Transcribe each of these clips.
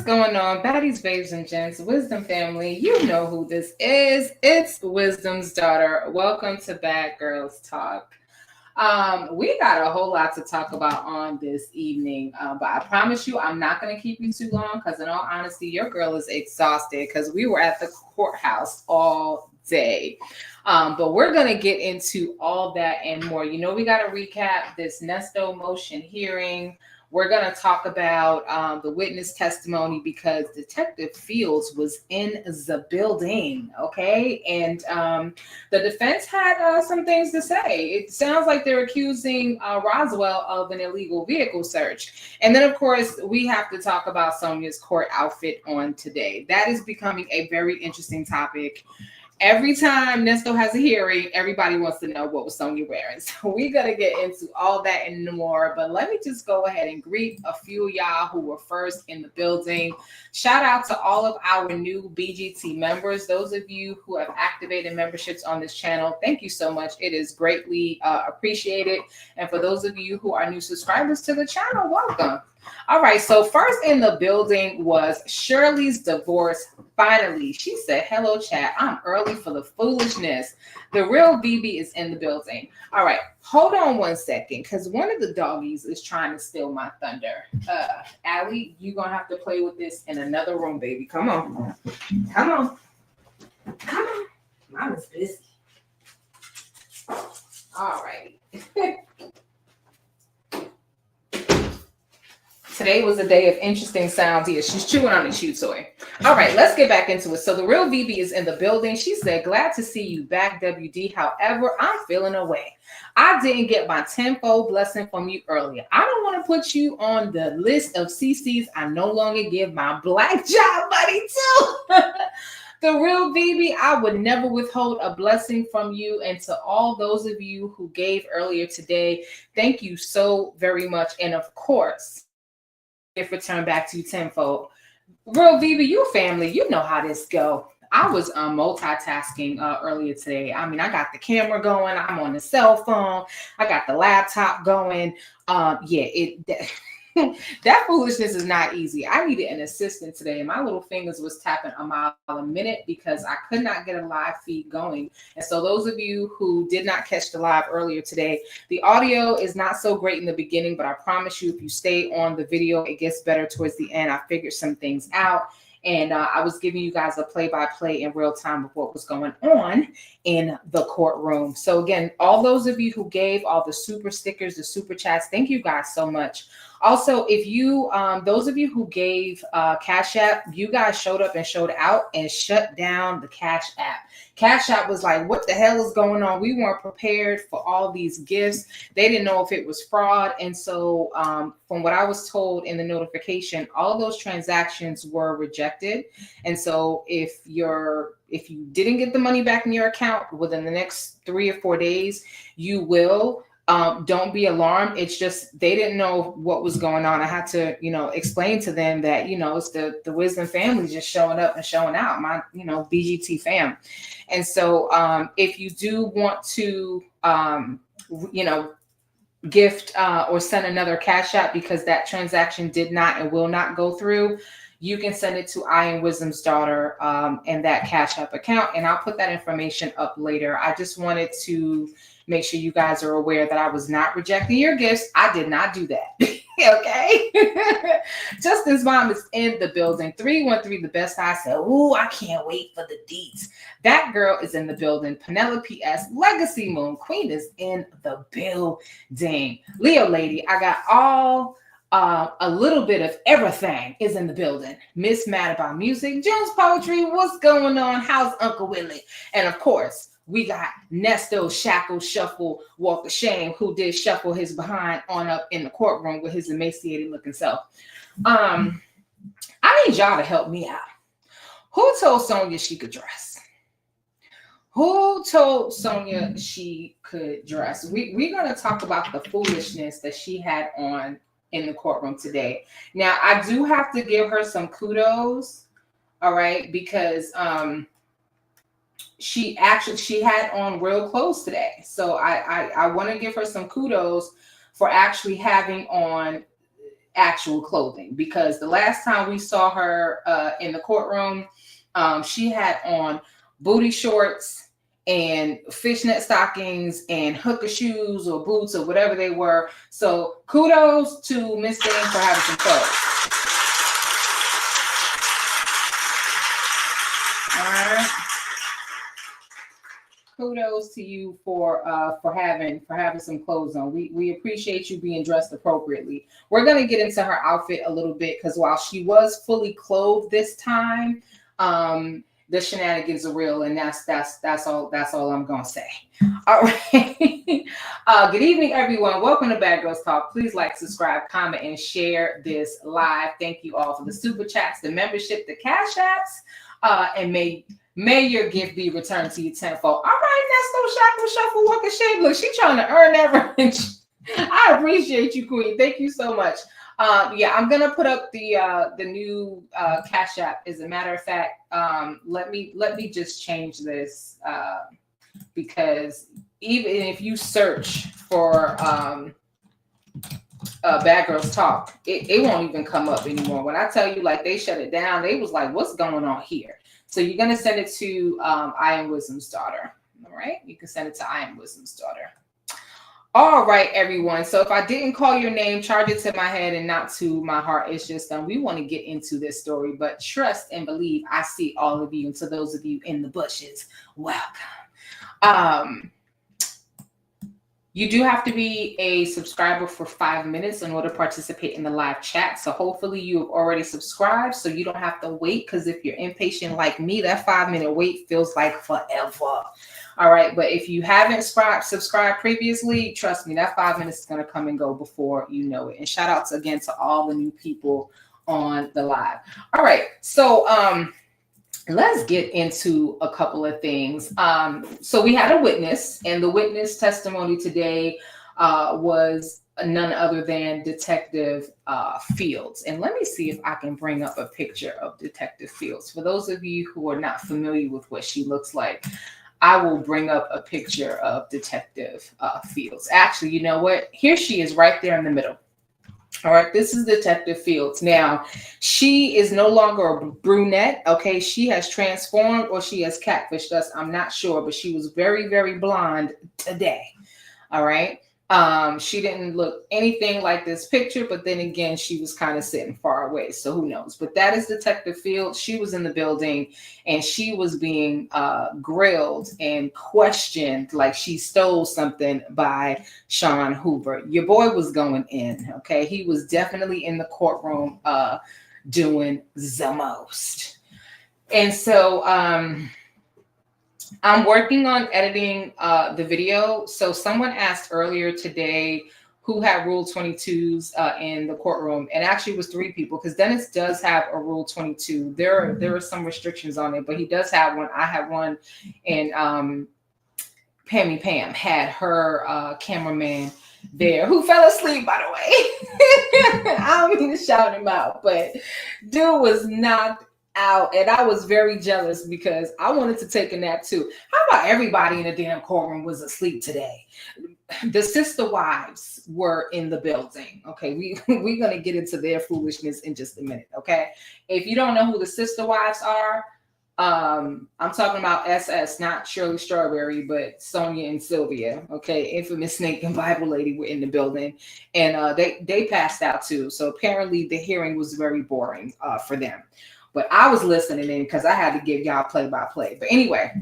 going on, baddies, babes, and gents, Wisdom family? You know who this is. It's Wisdom's daughter. Welcome to Bad Girls Talk. We got a whole lot to talk about on this evening, but I promise you, I'm not going to keep you too long because, in all honesty, your girl is exhausted because we were at the courthouse all day. But we're going to get into all that and more. You know, we got to recap this Nesto motion hearing. We're going to talk about the witness testimony because Detective Fields was in the building, okay? And the defense had some things to say. It sounds like they're accusing Roswell of an illegal vehicle search. And then, of course, we have to talk about Sonia's court outfit on today. That is becoming a very interesting topic. Every time Nesto has a hearing, everybody wants to know what was Sonya wearing. So we're going to get into all that and more. But let me just go ahead and greet a few of y'all who were first in the building. Shout out to all of our new BGT members. Those of you who have activated memberships on this channel, thank you so much. It is greatly appreciated. And for those of you who are new subscribers to the channel, welcome. All right, so first in the building was Shirley's divorce. Finally, she said, hello, chat. I'm early for the foolishness. The real BB is in the building. All right, hold on one second, because one of the doggies is trying to steal my thunder. Allie, you're going to have to play with this in another room, baby. Come on. Come on. Come on. Mama's busy. All right. Today was a day of interesting sounds here. She's chewing on a chew toy. All right, let's get back into it. So the real VB is in the building. She said, glad to see you back, WD. However, I'm feeling away. I didn't get my tenfold blessing from you earlier. I don't want to put you on the list of CCs I no longer give my black job money to. The real VB, I would never withhold a blessing from you. And to all those of you who gave earlier today, thank you so very much. And of course, if return back to you tenfold. Real Viva, you family, you know how this go. I was multitasking earlier today. I mean, I got the camera going. I'm on the cell phone. I got the laptop going. That foolishness is not easy. I needed an assistant today. My little fingers was tapping a mile a minute because I could not get a live feed going. And so those of you who did not catch the live earlier today, the audio is not so great in the beginning, but I promise you, if you stay on the video, it gets better towards the end. I figured some things out. And I was giving you guys a play-by-play in real time of what was going on in the courtroom. So again, all those of you who gave all the super stickers, the super chats, thank you guys so much. Also, if you, those of you who gave Cash App, you guys showed up and showed out and shut down the Cash App. Cash App was like, what the hell is going on? We weren't prepared for all these gifts. They didn't know if it was fraud. And so from what I was told in the notification, all those transactions were rejected. And so if you didn't get the money back in your account within the next 3 or 4 days, you will. Don't be alarmed. It's just they didn't know what was going on. I had to, explain to them that, it's the Wisdom family just showing up and showing out, my, BGT fam. And so if you do want to, gift or send another Cash App because that transaction did not and will not go through, you can send it to I Am Wisdom's daughter and that Cash App account. And I'll put that information up later. I just wanted to make sure you guys are aware that I was not rejecting your gifts. I did not do that. Okay. Justin's mom is in the building. 313 the best. I said, ooh, I can't wait for the deets. That girl is in the building. Penelope S. Legacy Moon Queen is in the building. Leo lady, I got all a little bit of everything is in the building. Miss Mad About Music, Jones Poetry, what's going on? How's Uncle Willie? And of course, we got Nesto Shackle Shuffle Walk of Shame, who did shuffle his behind on up in the courtroom with his emaciated looking self. I need y'all to help me out. Who told Sonya she could dress? Who told Sonya she could dress? We're going to talk about the foolishness that she had on in the courtroom today. Now, I do have to give her some kudos, all right, because she had on real clothes today. So I want to give her some kudos for actually having on actual clothing, because the last time we saw her in the courtroom, she had on booty shorts and fishnet stockings and hooker shoes or boots or whatever they were. So kudos to Miss Dane for having some clothes. All right. Kudos to you for having some clothes on. We appreciate you being dressed appropriately. We're gonna get into her outfit a little bit, because while she was fully clothed this time, the shenanigans are real, and that's all I'm gonna say. All right. Good evening, everyone. Welcome to Bad Girls Talk. Please like, subscribe, comment, and share this live. Thank you all for the super chats, the membership, the cash apps, and may your gift be returned to you tenfold. All right, Nesto, shackle, shuffle, walk, and shake. Look, she's trying to earn that revenge. I appreciate you, Queen. Thank you so much. Yeah, I'm gonna put up the new cash app. As a matter of fact, let me just change this, because even if you search for Bad Girls Talk, it won't even come up anymore. When I tell you, like, they shut it down, they was like, what's going on here? So you're going to send it to I Am Wisdom's Daughter. All right. You can send it to I Am Wisdom's Daughter. All right, everyone. So if I didn't call your name, charge it to my head and not to my heart. It's just we want to get into this story, but trust and believe I see all of you. And to those of you in the bushes, welcome. You do have to be a subscriber for 5 minutes in order to participate in the live chat. So hopefully you have already subscribed, so you don't have to wait, because if you're impatient like me, that 5-minute wait feels like forever. All right, but if you haven't subscribed previously, trust me, that 5 minutes is going to come and go before you know it. And shout outs again to all the new people on the live. All right, so let's get into a couple of things. So we had a witness, and the witness testimony today was none other than Detective Fields. And let me see if I can bring up a picture of Detective Fields. For those of you who are not familiar with what she looks like, I will bring up a picture of Detective Fields. Actually, you know what? Here she is right there in the middle. All right, this is Detective Fields. Now, she is no longer a brunette, okay? She has transformed, or she has catfished us. I'm not sure, but she was very, very blonde today. All right. She didn't look anything like this picture, but then again, she was kind of sitting far away, so who knows? But that is Detective Fields. She was in the building, and she was being grilled and questioned like she stole something by Sean Hoover. Your boy was going in, okay? He was definitely in the courtroom doing the most. And so I'm working on editing the video. So someone asked earlier today who had Rule 22s in the courtroom, and actually it was 3 people, because Dennis does have a Rule 22. There are some restrictions on it, but he does have one. I have one, and Pam had her cameraman there, who fell asleep, by the way. I don't mean to shout him out, but dude was knocked out, and I was very jealous because I wanted to take a nap too. How about everybody in the damn courtroom was asleep today? The sister wives were in the building. Okay, we're gonna get into their foolishness in just a minute. Okay, if you don't know who the sister wives are, I'm talking about SS, not Shirley Strawberry, but Sonya and Sylvia. Okay, infamous Snake and Bible Lady were in the building, and they passed out too. So apparently the hearing was very boring for them. But I was listening in because I had to give y'all play-by-play. But anyway,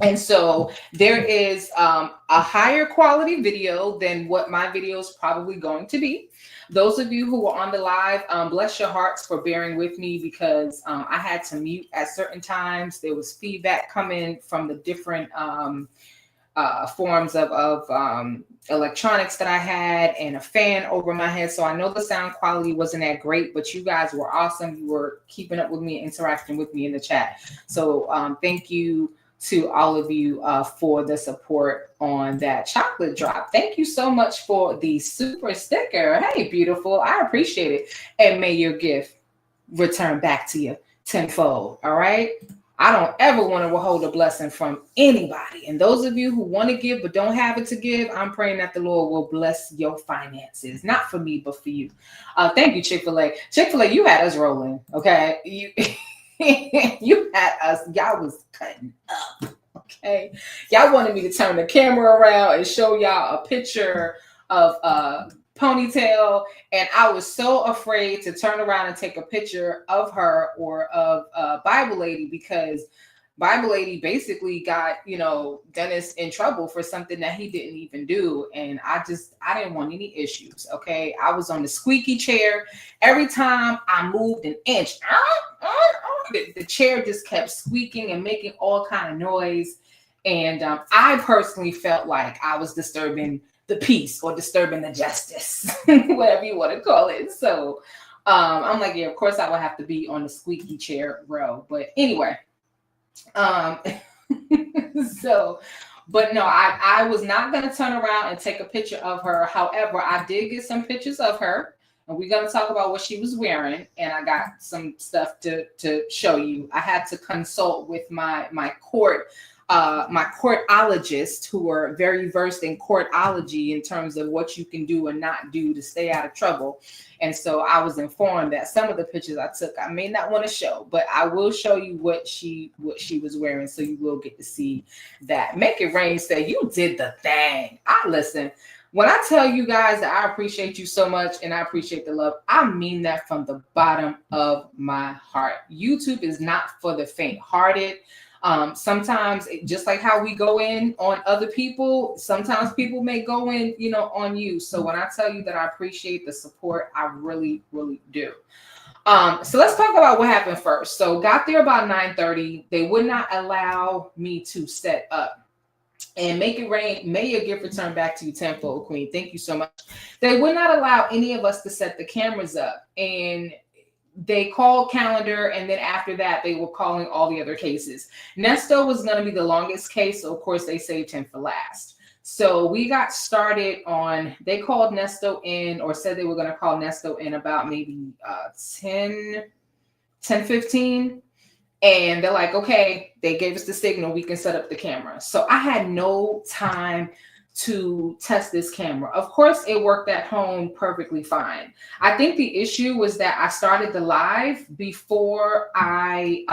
and so there is a higher quality video than what my video is probably going to be. Those of you who were on the live, bless your hearts for bearing with me, because I had to mute at certain times. There was feedback coming from the different forms of electronics that I had, and a fan over my head. So I know the sound quality wasn't that great, but you guys were awesome. You were keeping up with me, interacting with me in the chat. So thank you to all of you for the support on that chocolate drop. Thank you so much for the super sticker. Hey, beautiful. I appreciate it. And may your gift return back to you tenfold. All right. I don't ever want to withhold a blessing from anybody. And those of you who want to give but don't have it to give, I'm praying that the Lord will bless your finances. Not for me, but for you. Thank you, Chick-fil-A. Chick-fil-A, you had us rolling, okay? You had us, y'all was cutting up, okay? Y'all wanted me to turn the camera around and show y'all a picture of Ponytail, and I was so afraid to turn around and take a picture of her or of Bible Lady, because Bible Lady basically got, Dennis in trouble for something that he didn't even do. And I didn't want any issues. Okay. I was on the squeaky chair. Every time I moved an inch, the chair just kept squeaking and making all kind of noise. And I personally felt like I was disturbing the peace or disturbing the justice, whatever you want to call it. So I'm like, yeah, of course I would have to be on the squeaky chair row. But anyway, but no, I was not going to turn around and take a picture of her. However, I did get some pictures of her, and we're going to talk about what she was wearing. And I got some stuff to show you. I had to consult with my courtologists, who are very versed in courtology in terms of what you can do and not do to stay out of trouble. And so I was informed that some of the pictures I took, I may not want to show, but I will show you what she was wearing, so you will get to see that. Make It Rain said, you did the thing. Listen, when I tell you guys that I appreciate you so much and I appreciate the love, I mean that from the bottom of my heart. YouTube is not for the faint-hearted. Sometimes, just like how we go in on other people, sometimes people may go in, on you. So when I tell you that I appreciate the support, I really, really do. So let's talk about what happened first. So got there about 9:30. They would not allow me to set up. And Make It Rain, may your gift return back to you tenfold, Queen. Thank you so much. They would not allow any of us to set the cameras up. And they called calendar, and then after that, they were calling all the other cases. Nesto was going to be the longest case, so of course they saved him for last. So we got started on, they called Nesto in, or said they were going to call Nesto in about maybe 10:15. And they're like, okay, they gave us the signal, we can set up the camera. So I had no time to test this camera. Of course, it worked at home perfectly fine. I think the issue was that I started the live before I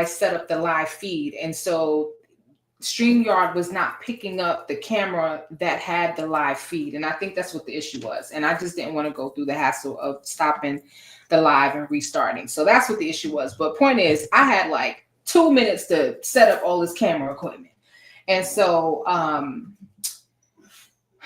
set up the live feed. And so StreamYard was not picking up the camera that had the live feed. And I think that's what the issue was. And I just didn't want to go through the hassle of stopping the live and restarting. So that's what the issue was. But point is, I had like 2 minutes to set up all this camera equipment. And so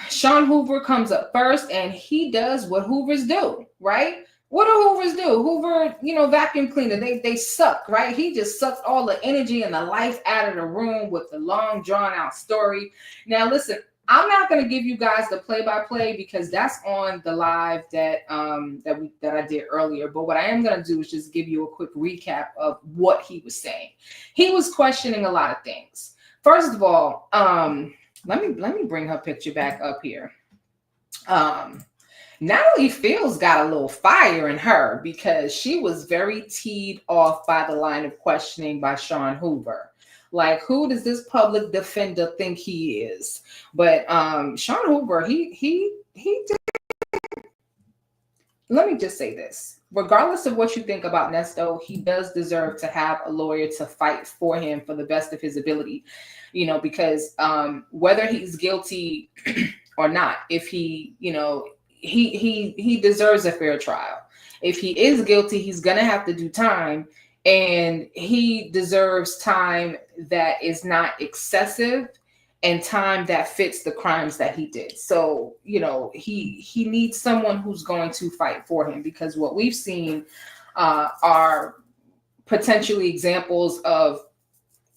Sean Hoover comes up first, and he does what Hoovers do, right? What do Hoovers do? Hoover, vacuum cleaner, they suck, right? He just sucked all the energy and the life out of the room with the long, drawn-out story. Now, listen, I'm not going to give you guys the play-by-play because that's on the live that I did earlier. But what I am going to do is just give you a quick recap of what he was saying. He was questioning a lot of things. First of all, let me bring her picture back up here. Natalie Fields got a little fire in her because she was very teed off by the line of questioning by Sean Hoover. Like, who does this public defender think he is? But Sean Hoover, he did. Let me just say this. Regardless of what you think about Nesto, he does deserve to have a lawyer to fight for him for the best of his ability, because whether he's guilty or not, if he deserves a fair trial. If he is guilty, he's going to have to do time, and he deserves time that is not excessive and time that fits the crimes that he did. So, he needs someone who's going to fight for him, because what we've seen are potentially examples of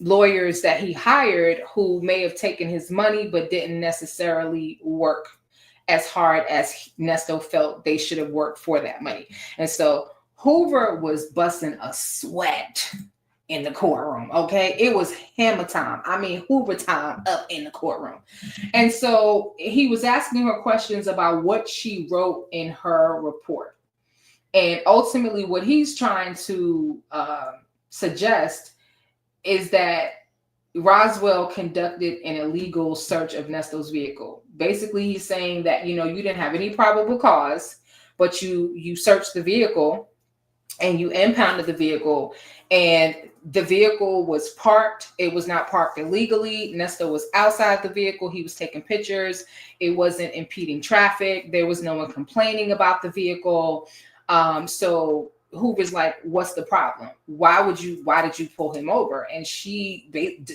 lawyers that he hired who may have taken his money but didn't necessarily work as hard as Nesto felt they should have worked for that money. And so Hoover was busting a sweat in the courtroom, okay? It was hammer time. I mean, Hoover time up in the courtroom. And so he was asking her questions about what she wrote in her report. And ultimately what he's trying to suggest is that Roswell conducted an illegal search of Nesto's vehicle. Basically, he's saying that, you didn't have any probable cause, but you searched the vehicle and you impounded the vehicle, and the vehicle was parked. It was not parked illegally. Nesto was outside the vehicle. He was taking pictures. It wasn't impeding traffic. There was no one complaining about the vehicle. So Hoover's like, what's the problem? Why did you pull him over? And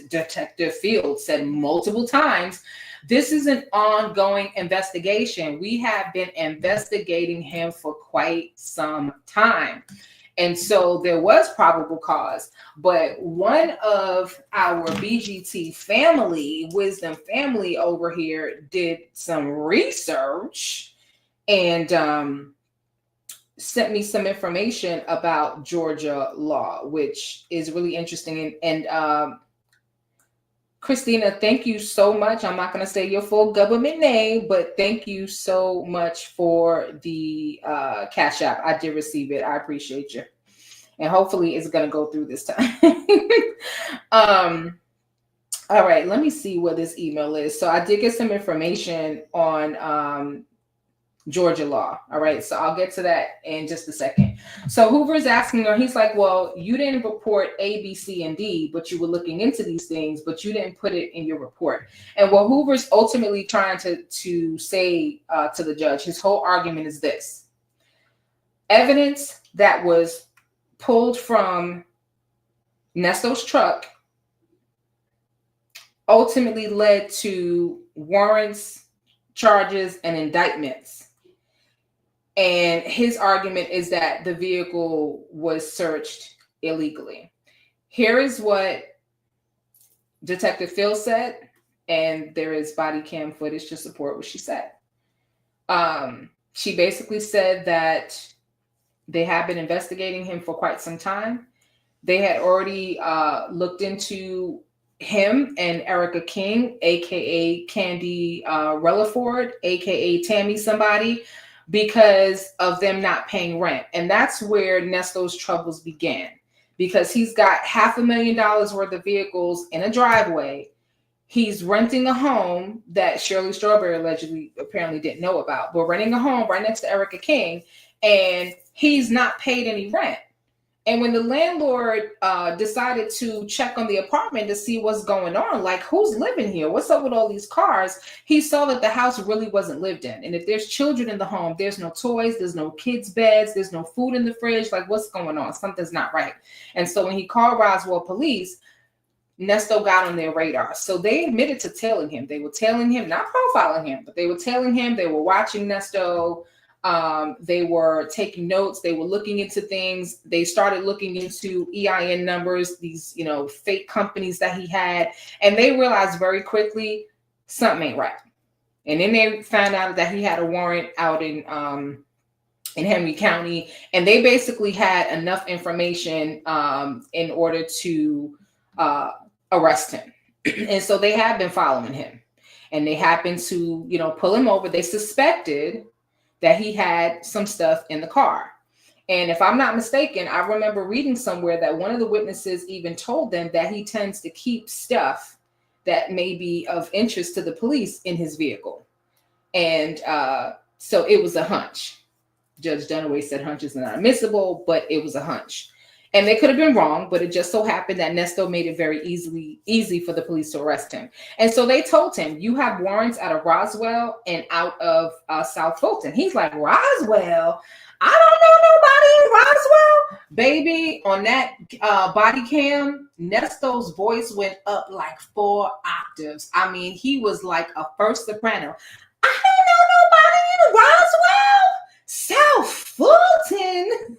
Detective Field said multiple times, this is an ongoing investigation. We have been investigating him for quite some time. And so there was probable cause, but one of our BGT family, Wisdom family over here, did some research and sent me some information about Georgia law, which is really interesting. And Christina, thank you so much. I'm not going to say your full government name, but thank you so much for the Cash App. I did receive it. I appreciate you. And hopefully it's going to go through this time. All right, let me see what this email is. So I did get some information on Georgia law. All right, so I'll get to that in just a second. So Hoover's asking her, he's like, well, you didn't report A, B, C, and D, but you were looking into these things, but you didn't put it in your report. And what Hoover's ultimately trying to say to the judge, his whole argument is this: evidence that was pulled from Nesto's truck ultimately led to warrants, charges, and indictments. And his argument is that the vehicle was searched illegally. Here is what Detective Phil said, and there is body cam footage to support what she said. She basically said that they have been investigating him for quite some time. They had already looked into him and Erica King, aka Candy Relaford, aka Tammy somebody, because of them not paying rent. And that's where Nesto's troubles began, because he's got $500,000 worth of vehicles in a driveway. He's renting a home that Shirley Strawberry allegedly apparently didn't know about, but renting a home right next to Erica King, and he's not paid any rent. And when the landlord decided to check on the apartment to see what's going on, like, who's living here? What's up with all these cars? He saw that the house really wasn't lived in. And if there's children in the home, there's no toys, there's no kids' beds, there's no food in the fridge. Like, what's going on? Something's not right. And so when he called Roswell police, Nesto got on their radar. So they admitted to tailing him. They were tailing him, not profiling him, but they were tailing him. They were watching Nesto. They were taking notes. They were looking into things. They started looking into EIN numbers, these, fake companies that he had. And they realized very quickly something ain't right. And then they found out that he had a warrant out in Henry County. And they basically had enough information in order to arrest him. And so they had been following him. And they happened to, pull him over. They suspected that he had some stuff in the car. And if I'm not mistaken, I remember reading somewhere that one of the witnesses even told them that he tends to keep stuff that may be of interest to the police in his vehicle. And so it was a hunch. Judge Dunaway said hunches are not admissible, but it was a hunch. And they could have been wrong, but it just so happened that Nesto made it very easy for the police to arrest him. And so they told him, you have warrants out of Roswell and out of South Fulton. He's like, Roswell? I don't know nobody in Roswell. Baby, on that body cam, Nesto's voice went up like 4 octaves. I mean, he was like a first soprano. I don't know nobody in Roswell. South Fulton.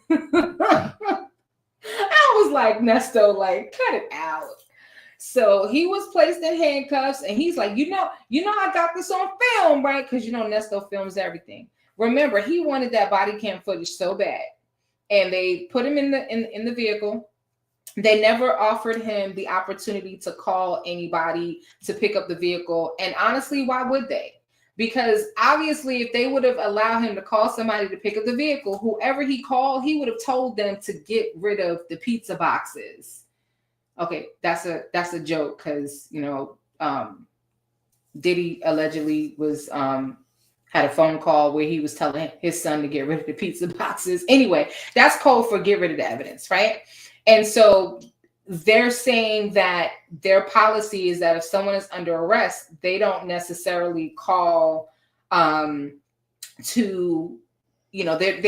I was like, Nesto, like, cut it out. So he was placed in handcuffs, and he's like, I got this on film, right? Because Nesto films everything. Remember, he wanted that body cam footage so bad, and they put him in the vehicle. They never offered him the opportunity to call anybody to pick up the vehicle. And honestly, why would they? Because obviously, if they would have allowed him to call somebody to pick up the vehicle, whoever he called, he would have told them to get rid of the pizza boxes. Okay, that's a joke because Diddy allegedly was had a phone call where he was telling his son to get rid of the pizza boxes. Anyway, that's code for get rid of the evidence, right? And so they're saying that their policy is that if someone is under arrest, they don't necessarily call they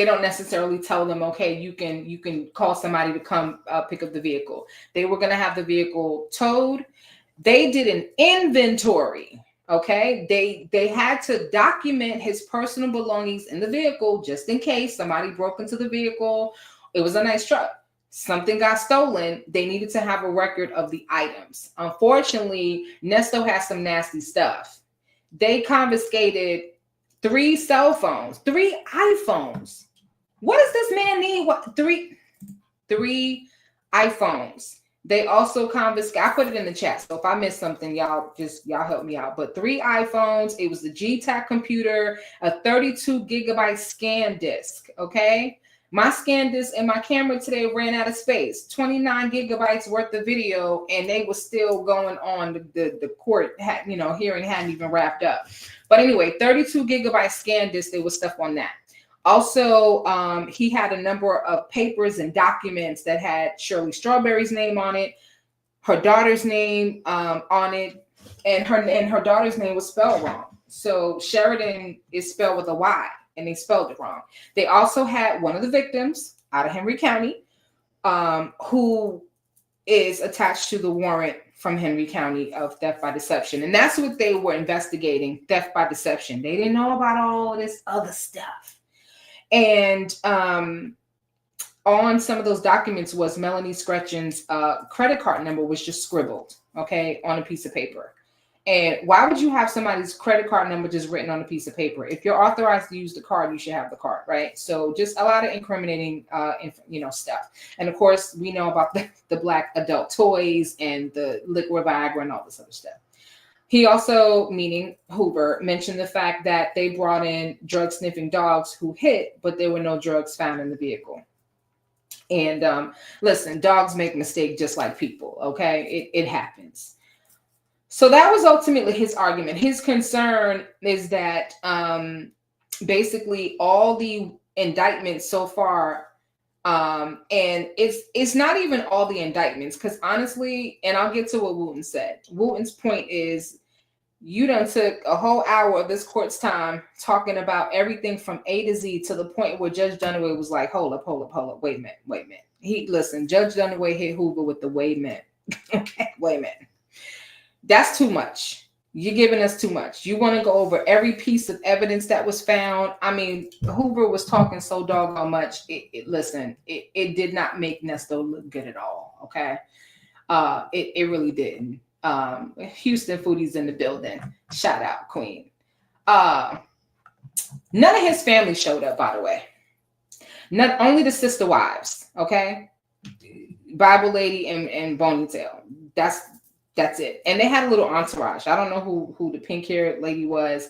don't necessarily tell them, okay, you can call somebody to come pick up the vehicle. They were going to have the vehicle towed. They did an inventory. Okay, they had to document his personal belongings in the vehicle just in case somebody broke into the vehicle. It was a nice truck. Something got stolen. They needed to have a record of the items. Unfortunately, Nesto has some nasty stuff. They confiscated 3 cell phones, 3 iPhones. What does this man need? What, three iPhones. They also confiscated, I put it in the chat, so if I missed something, y'all help me out. But 3 iPhones, it was the GTAC computer, a 32 gigabyte scan disk, okay? My scan disk and my camera today ran out of space. 29 gigabytes worth of video, and they were still going on. The court hearing hadn't even wrapped up. But anyway, 32 gigabyte scan disk, there was stuff on that. Also, he had a number of papers and documents that had Shirley Strawberry's name on it, her daughter's name on it, and her daughter's name was spelled wrong. So Sheridan is spelled with a Y, and they spelled it wrong. They also had one of the victims out of Henry County, who is attached to the warrant from Henry County of theft by deception. And that's what they were investigating, theft by deception. They didn't know about all of this other stuff. And on some of those documents was Melanie Scretchen's credit card number was just scribbled, okay, on a piece of paper. And why would you have somebody's credit card number just written on a piece of paper? If you're authorized to use the card, you should have the card, right? So just a lot of incriminating, stuff. And of course, we know about the black adult toys and the liquid Viagra and all this other stuff. He also, meaning Hoover, mentioned the fact that they brought in drug sniffing dogs who hit, but there were no drugs found in the vehicle. And listen, dogs make mistakes just like people, okay? It happens. So that was ultimately his argument. His concern is that basically all the indictments so far, and it's not even all the indictments, because honestly, and I'll get to what Wooten said. Wooten's point is, you done took a whole hour of this court's time talking about everything from A to Z to the point where Judge Dunaway was like, hold up, wait a minute. Judge Dunaway hit Hoover with the wait a minute. Wait a minute. That's too much. You're giving us too much. You want to go over every piece of evidence that was found. I mean, Hoover was talking so doggone much. It did not make Nesto look good at all. Okay. It really didn't. Houston Foodies in the building. Shout out, Queen. None of his family showed up, by the way. Not only the sister wives. Okay. Bible Lady and Bonitail. That's it. And they had a little entourage. I don't know who the pink-haired lady was,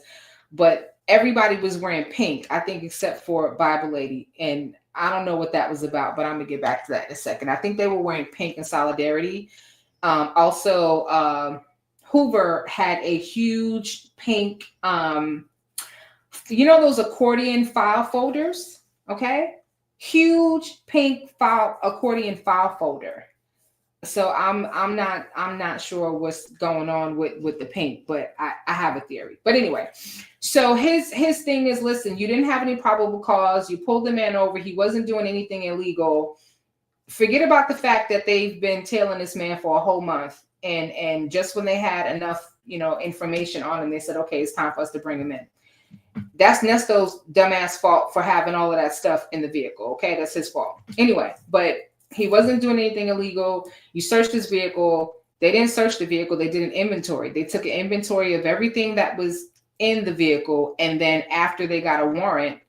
but everybody was wearing pink, I think, except for Bible Lady. And I don't know what that was about, but I'm going to get back to that in a second. I think they were wearing pink in solidarity. Also, Hoover had a huge pink, those accordion file folders? Okay. Huge pink accordion file folder. So I'm not sure what's going on with the pink, but I have a theory. But anyway, so his thing is, listen, you didn't have any probable cause. You pulled the man over. He wasn't doing anything illegal. Forget about the fact that they've been tailing this man for a whole month. And just when they had enough, information on him, they said, okay, it's time for us to bring him in. That's Nesto's dumbass fault for having all of that stuff in the vehicle. Okay, that's his fault. Anyway, but he wasn't doing anything illegal. You searched his vehicle. They didn't search the vehicle. They did an inventory. They took an inventory of everything that was in the vehicle. And then after they got a warrant,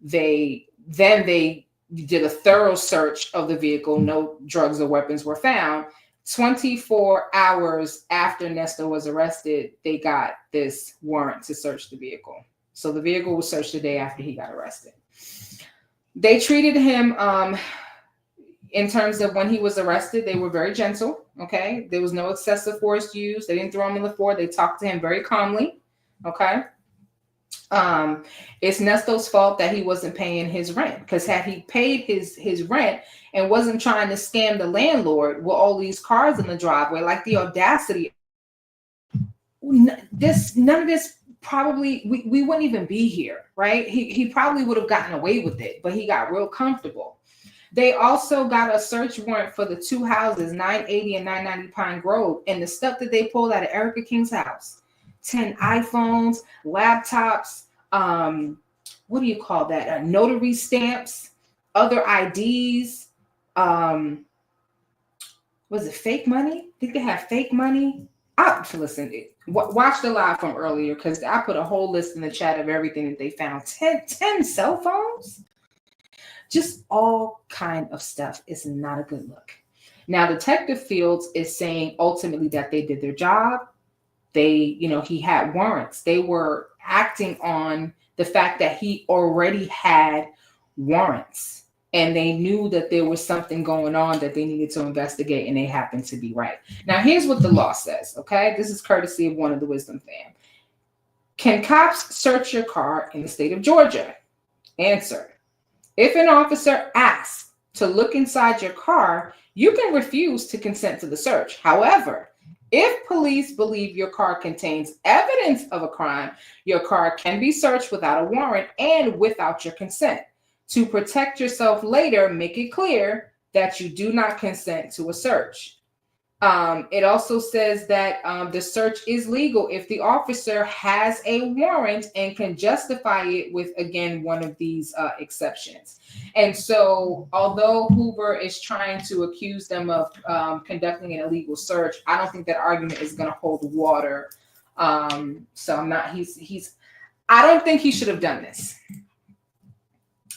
they did a thorough search of the vehicle. No drugs or weapons were found. 24 hours after Nesto was arrested, they got this warrant to search the vehicle. So the vehicle was searched the day after he got arrested. They treated him in terms of when he was arrested, they were very gentle. Okay. There was no excessive force used. They didn't throw him on the floor. They talked to him very calmly. Okay. It's Nesto's fault that he wasn't paying his rent, because had he paid his rent and wasn't trying to scam the landlord with all these cars in the driveway, like the audacity, none of this probably we wouldn't even be here, right? He probably would have gotten away with it, but he got real comfortable. They also got a search warrant for the two houses, 980 and 990 Pine Grove, and the stuff that they pulled out of Erica King's house. 10 iPhones, laptops, what do you call that? Notary stamps, other IDs. Was it fake money? I think they have fake money. Listen, watch the live from earlier, because I put a whole list in the chat of everything that they found. 10 cell phones? Just all kind of stuff. Is not a good look. Now, Detective Fields is saying ultimately that they did their job. He had warrants. They were acting on the fact that he already had warrants, and they knew that there was something going on that they needed to investigate, and they happened to be right. Now, here's what the law says, okay? This is courtesy of one of the Wisdom fam. Can cops search your car in the state of Georgia? Answer. If an officer asks to look inside your car, you can refuse to consent to the search. However, if police believe your car contains evidence of a crime, your car can be searched without a warrant and without your consent. To protect yourself later, make it clear that you do not consent to a search. It also says that the search is legal if the officer has a warrant and can justify it with, again, one of these exceptions. And so although Hoover is trying to accuse them of conducting an illegal search, I don't think that argument is going to hold water. So I'm not, I don't think he should have done this.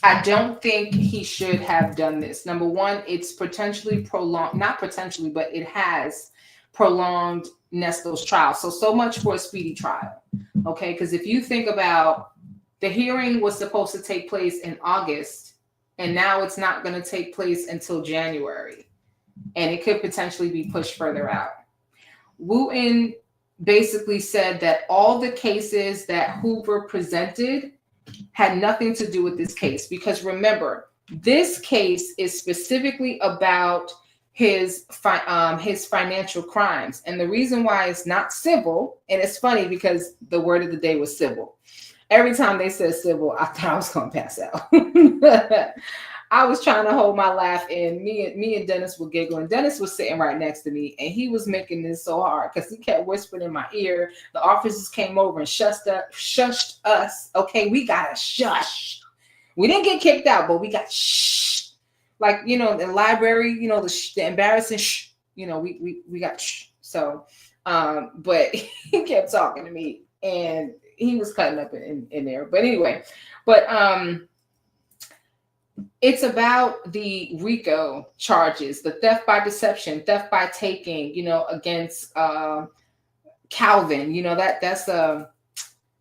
I don't think he should have done this. Number one, it's potentially prolonged, not potentially, but it has prolonged Nesto's trial. So much for a speedy trial. Okay. Because if you think about, the hearing was supposed to take place in August, and now it's not going to take place until January, and it could potentially be pushed further out. Wooten basically said that all the cases that Hoover presented had nothing to do with this case, because remember, this case is specifically about his financial crimes. And the reason why it's not civil, and it's funny because the word of the day was civil. Every time they said civil, I thought I was going to pass out. I was trying to hold my laugh in. Me and Dennis were giggling. Dennis was sitting right next to me, and he was making this so hard because he kept whispering in my ear. The officers came over and shushed us. Okay, we got a shush. We didn't get kicked out, but we got shh. Like, in the library, the embarrassing shh. We got shh. So, but he kept talking to me, and he was cutting up in there. But anyway, it's about the RICO charges, the theft by deception, theft by taking, against Calvin. That's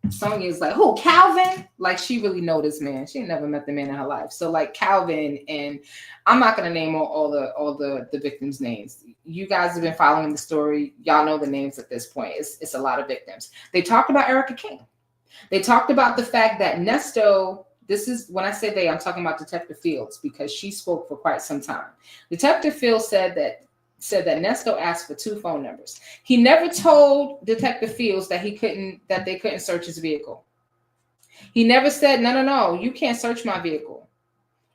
Sonya is like, who, Calvin? Like, she really know this man. She never met the man in her life. So like Calvin, and I'm not gonna name all the victims' names. You guys have been following the story. Y'all know the names at this point. It's a lot of victims. They talked about Erica King. They talked about the fact that Nesto. This is when I say they, I'm talking about Detective Fields, because she spoke for quite some time. Detective Fields said that Nesto asked for 2 phone numbers. He never told Detective Fields that they couldn't search his vehicle. He never said, no, you can't search my vehicle.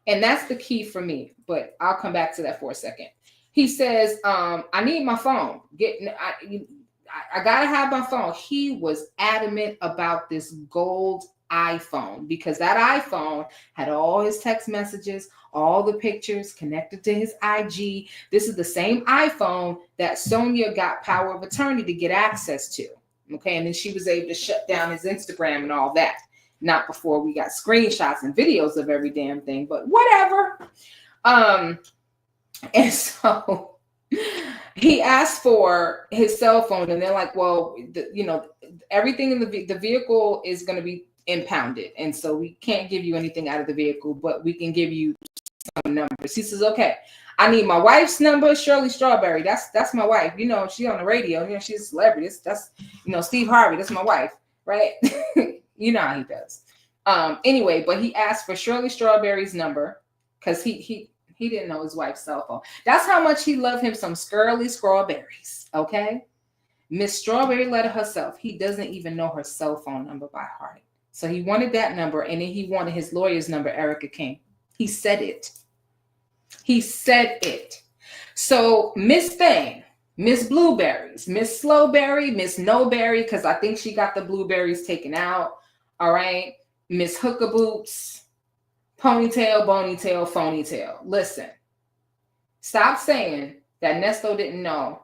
And that's the key for me, but I'll come back to that for a second. He says, I need my phone. I gotta have my phone. He was adamant about this gold iPhone, because that iPhone had all his text messages, all the pictures connected to his IG. This is the same iPhone that Sonia got power of attorney to get access to. Okay. And then she was able to shut down his Instagram and all that. Not before we got screenshots and videos of every damn thing, but whatever. And so he asked for his cell phone, and they're like, well, everything in the vehicle is going to be impounded, and so we can't give you anything out of the vehicle, but we can give you some numbers. He says, okay, I need my wife's number, Shirley Strawberry. That's my wife. She on the radio. She's a celebrity. That's Steve Harvey. That's my wife, right? You know how he does. Anyway, but he asked for Shirley Strawberry's number because he didn't know his wife's cell phone. That's how much he loved him some Shirley Strawberries. Okay, Miss Strawberry letter herself. He doesn't even know her cell phone number by heart. So he wanted that number, and then he wanted his lawyer's number, Erica King. He said it. So Miss Thing, Miss Blueberries, Miss Slowberry, Miss Noberry, because I think she got the blueberries taken out. All right. Miss Hookaboots, ponytail, bonytail, phonytail. Listen, stop saying that Nesto didn't know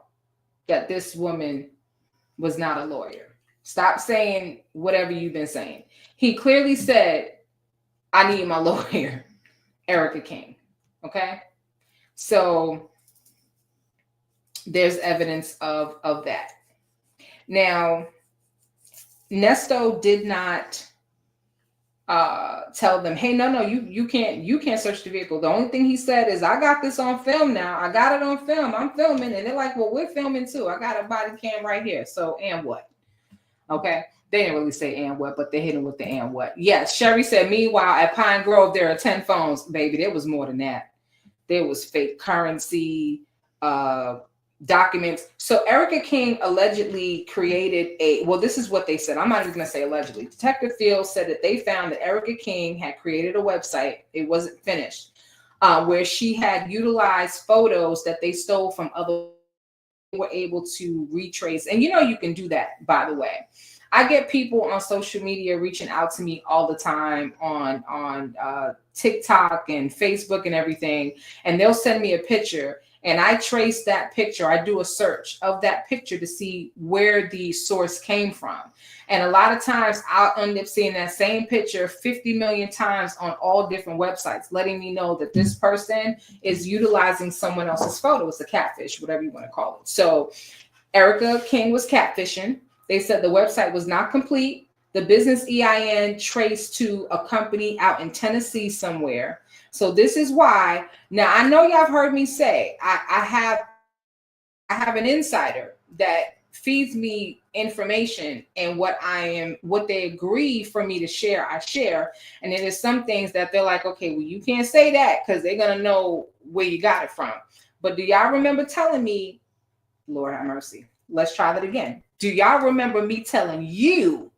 that this woman was not a lawyer. Stop saying whatever you've been saying. He clearly said, I need my lawyer, Erica King. Okay. So there's evidence of that. Now, Nesto did not tell them, hey, no, you can't search the vehicle. The only thing he said is, I got this on film now. I got it on film. I'm filming. And they're like, well, we're filming too. I got a body cam right here. So, and what? Okay. They didn't really say and what, but they hit him with the and what. Yes, Sherry said, meanwhile, at Pine Grove, there are 10 phones. Baby, there was more than that. There was fake currency, documents. So Erica King allegedly created this is what they said. I'm not even going to say allegedly. Detective Fields said that they found that Erica King had created a website. It wasn't finished, where she had utilized photos that they stole from other, were able to retrace. And you can do that, by the way. I get people on social media reaching out to me all the time on TikTok and Facebook and everything, and they'll send me a picture, and I trace that picture. I do a search of that picture to see where the source came from. And a lot of times I'll end up seeing that same picture 50 million times on all different websites, letting me know that this person is utilizing someone else's photo. It's a catfish, whatever you want to call it. So Erica King was catfishing. They said the website was not complete. The business EIN traced to a company out in Tennessee somewhere. So this is why. Now, I know y'all have heard me say, I have an insider that feeds me information, and what they agree for me to share, I share. And then there's some things that they're like, okay, well, you can't say that because they're going to know where you got it from. But do y'all remember telling me, Lord have mercy, let's try that again. Do y'all remember me telling you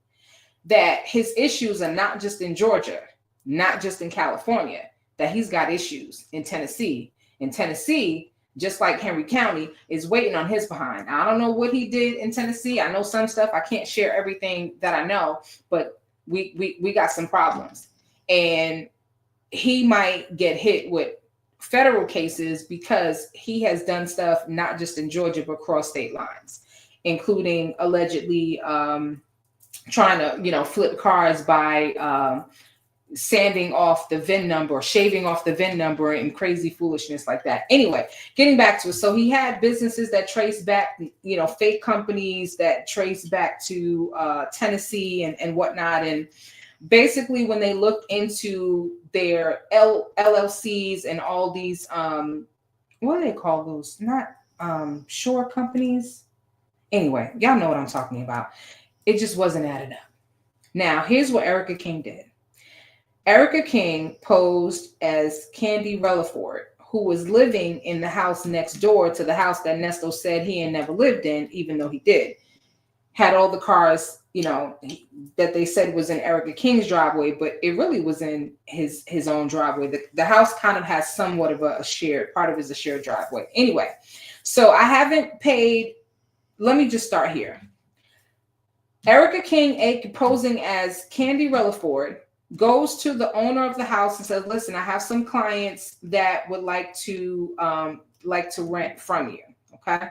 that his issues are not just in Georgia, not just in California, that he's got issues in Tennessee? In Tennessee, just like Henry County, is waiting on his behind. I don't know what he did in Tennessee. I know some stuff. I can't share everything that I know, but we got some problems. And he might get hit with federal cases because he has done stuff not just in Georgia, but cross state lines, including allegedly trying to, flip cars by sanding off the VIN number or shaving off the VIN number and crazy foolishness like that. Anyway, getting back to it. So he had businesses that trace back, fake companies that trace back to Tennessee and whatnot. And basically when they looked into their LLCs and all these, what do they call those? Not shore companies. Anyway, y'all know what I'm talking about. It just wasn't adding up. Now, here's what Erica King did. Erica King posed as Candy Relaford, who was living in the house next door to the house that Nesto said he had never lived in, even though he did. Had all the cars, that they said was in Erica King's driveway, but it really was in his own driveway. The house kind of has somewhat of a shared, part of it is a shared driveway. Anyway, so I haven't paid. Let me just start here. Erica King, posing as Candy Relaford, goes to the owner of the house and says, listen, I have some clients that would like to rent from you. Okay.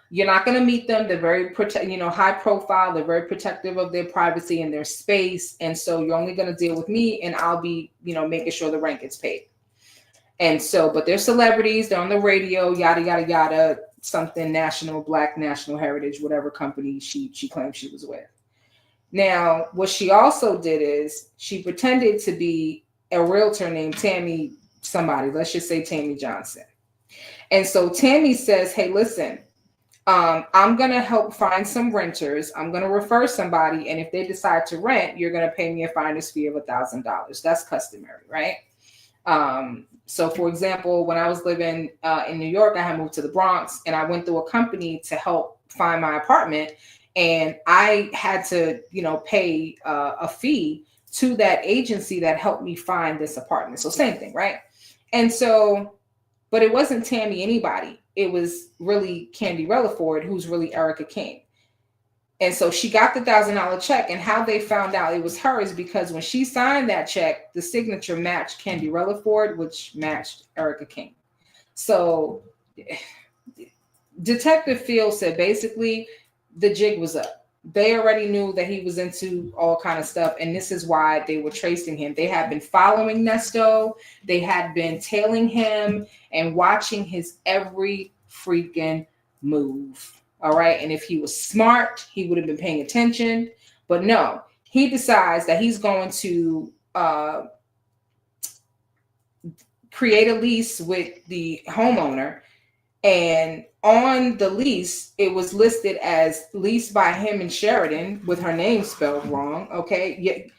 You're not going to meet them. They're very high profile. They're very protective of their privacy and their space. And so you're only going to deal with me, and I'll be, making sure the rent gets paid. And so, but they're celebrities. They're on the radio, yada, yada, yada. something national, Black National Heritage, whatever company she claimed she was with. Now, what she also did is she pretended to be a realtor named Tammy somebody. Let's just say Tammy Johnson. And so Tammy says, hey, listen, I'm going to help find some renters. I'm going to refer somebody. And if they decide to rent, you're going to pay me a finder's fee of $1,000. That's customary, right? So for example, when I was living in New York, I had moved to the Bronx and I went through a company to help find my apartment. And I had to, pay a fee to that agency that helped me find this apartment. So same thing, right? And so, but it wasn't Tammy anybody. It was really Candy Relaford, who's really Erica King. And so she got the $1,000 check, and how they found out it was hers because when she signed that check, the signature matched Candy Relaford, which matched Erica King. So Detective Field said basically the jig was up. They already knew that he was into all kind of stuff, and this is why they were tracing him. They had been following Nesto. They had been tailing him and watching his every freaking move. All right. And if he was smart, he would have been paying attention. But no, he decides that he's going to create a lease with the homeowner. And on the lease, it was listed as leased by him and Sheridan with her name spelled wrong. Okay.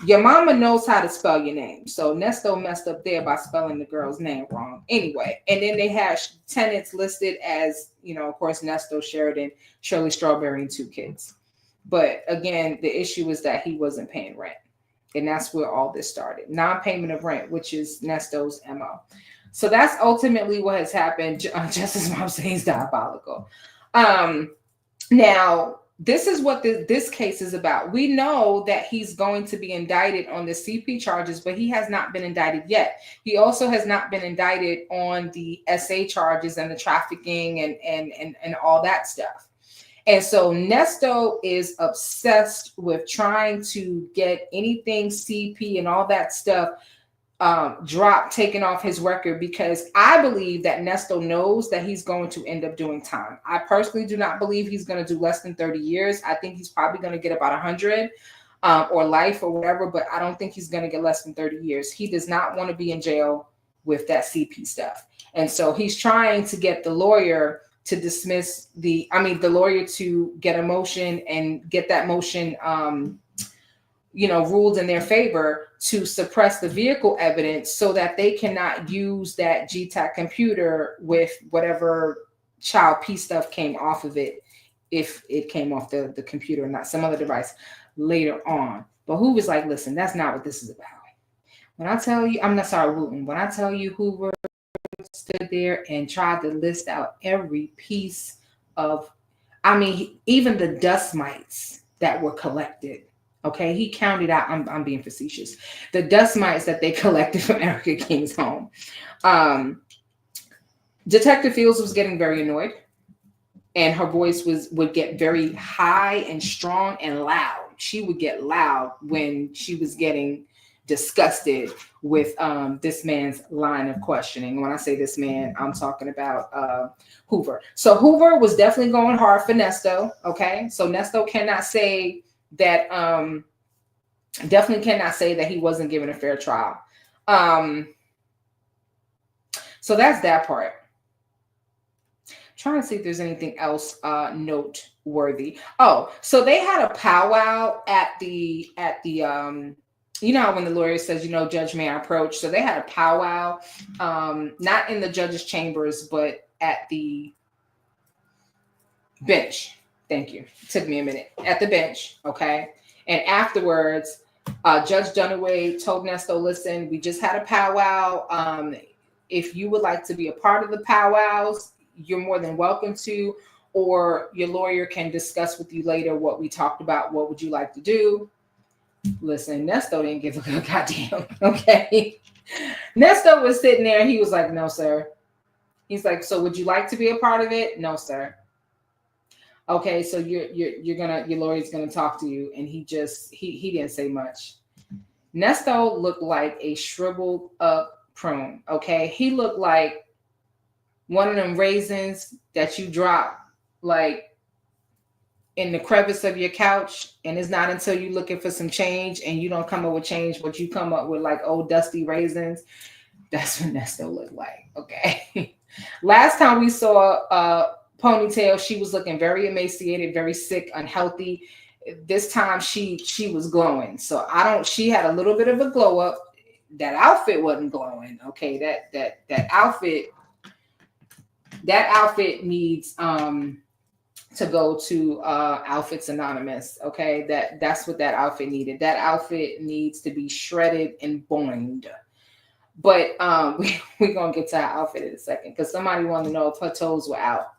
Your mama knows how to spell your name. So Nesto messed up there by spelling the girl's name wrong. Anyway, and then they had tenants listed as, of course, Nesto, Sheridan, Shirley Strawberry, and 2 kids. But again, the issue was that he wasn't paying rent. And that's where all this started. Non-payment of rent, which is Nesto's MO. So that's ultimately what has happened. Justice Mopsey is diabolical. Now, this is what this case is about. We know that he's going to be indicted on the CP charges, but he has not been indicted yet. He also has not been indicted on the SA charges and the trafficking and all that stuff. And so Nesto is obsessed with trying to get anything CP and all that stuff taken off his record, because I believe that Nesto knows that he's going to end up doing time. I personally do not believe he's going to do less than 30 years. I think he's probably going to get about 100 or life or whatever, but I don't think he's going to get less than 30 years. He does not want to be in jail with that CP stuff. And so he's trying to get the lawyer to dismiss the lawyer to get a motion and get that motion ruled in their favor to suppress the vehicle evidence so that they cannot use that GTAC computer with whatever child P stuff came off of it, if it came off the computer or not, some other device later on. But Hoover's like, listen, that's not what this is about. When I tell you, Wooten, when I tell you Hoover stood there and tried to list out every piece of, even the dust mites that were collected. Okay, he counted out, I'm being facetious, the dust mites that they collected from Erica King's home. Detective Fields was getting very annoyed, and her voice would get very high and strong and loud. She would get loud when she was getting disgusted with this man's line of questioning. When I say this man, I'm talking about Hoover. So Hoover was definitely going hard for Nesto. Okay, so Nesto cannot say that definitely cannot say that he wasn't given a fair trial. So that's that part. Trying to see if there's anything else noteworthy. Oh, so they had a powwow at the when the lawyer says, judge may I approach. So they had a powwow, not in the judge's chambers, but at the bench. Thank you. It took me a minute. At the bench, okay? And afterwards, Judge Dunaway told Nesto, listen, we just had a powwow. If you would like to be a part of the powwows, you're more than welcome to, or your lawyer can discuss with you later what we talked about. What would you like to do? Listen, Nesto didn't give a goddamn, okay? Nesto was sitting there. He was like, no, sir. He's like, so would you like to be a part of it? No, sir. Okay, so your lawyer's gonna talk to you, and he didn't say much. Nesto looked like a shriveled up prune. Okay, he looked like one of them raisins that you drop like in the crevice of your couch, and it's not until you looking for some change and you don't come up with change, but you come up with like old dusty raisins. That's what Nesto looked like. Okay. Last time we saw Ponytail, she was looking very emaciated, very sick, unhealthy. This time she was glowing. So she had a little bit of a glow up. That outfit wasn't glowing. Okay, that outfit needs to go to Outfits Anonymous. Okay, that's what that outfit needed. That outfit needs to be shredded and boinged. But we're gonna get to her outfit in a second because somebody wanted to know if her toes were out.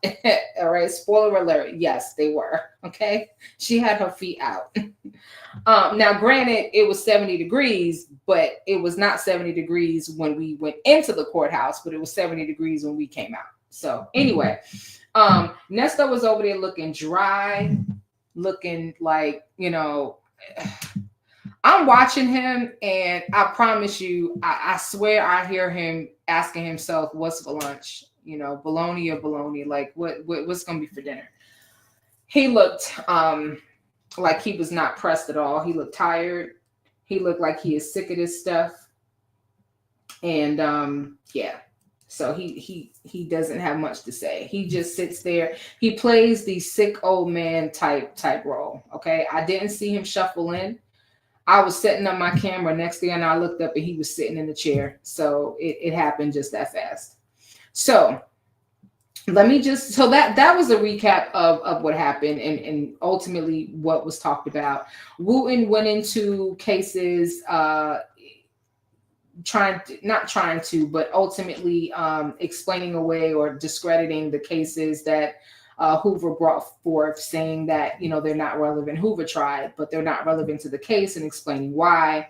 All right, spoiler alert, yes, they were. Okay, she had her feet out. Now, granted, it was 70 degrees, but it was not 70 degrees when we went into the courthouse, but it was 70 degrees when we came out. So anyway, Nesto was over there looking dry, looking like, I'm watching him, and I promise you, I swear I hear him asking himself, what's for lunch? Bologna or bologna? Like, what's going to be for dinner? He looked like he was not pressed at all. He looked tired. He looked like he is sick of this stuff. And yeah, so he doesn't have much to say. He just sits there. He plays the sick old man type role. Okay, I didn't see him shuffle in. I was setting up my camera next thing, and I looked up and he was sitting in the chair. So it happened just that fast. So let me so that was a recap of what happened and ultimately what was talked about. Wooten went into cases, not trying to, but ultimately explaining away or discrediting the cases that Hoover brought forth, saying that, they're not relevant. Hoover tried, but they're not relevant to the case, and explaining why.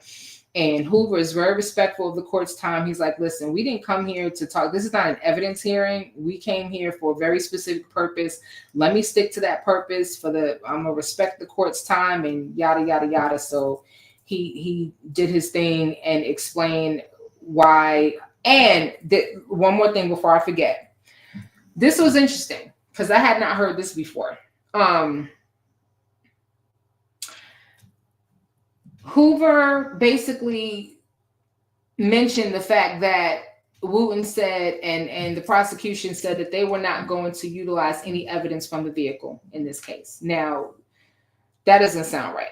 And Hoover is very respectful of the court's time. He's like, listen, we didn't come here to talk. This is not an evidence hearing. We came here for a very specific purpose. Let me stick to that purpose I'm going to respect the court's time and yada, yada, yada. So he did his thing and explained why. And one more thing before I forget. This was interesting because I had not heard this before. Hoover basically mentioned the fact that Wooten said, and the prosecution said, that they were not going to utilize any evidence from the vehicle in this case. Now, that doesn't sound right.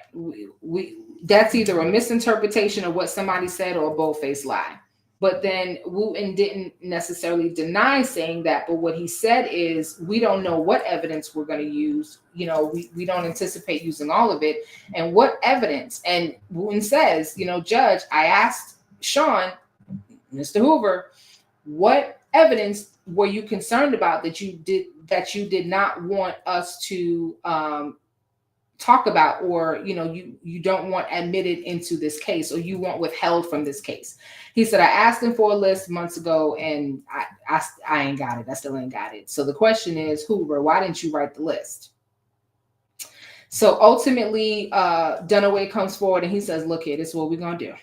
That's either a misinterpretation of what somebody said or a bold-faced lie. But then Wooten didn't necessarily deny saying that. But what he said is, we don't know what evidence we're going to use. We don't anticipate using all of it. And what evidence? And Wooten says, Judge, I asked Sean, Mr. Hoover, what evidence were you concerned about that you did not want us to talk about, or you don't want admitted into this case, or you want withheld from this case? He said, I asked him for a list months ago, and I ain't got it. I still ain't got it. So the question is, Hoover, why didn't you write the list? So ultimately, Dunaway comes forward and he says, look here, this is what we're gonna do.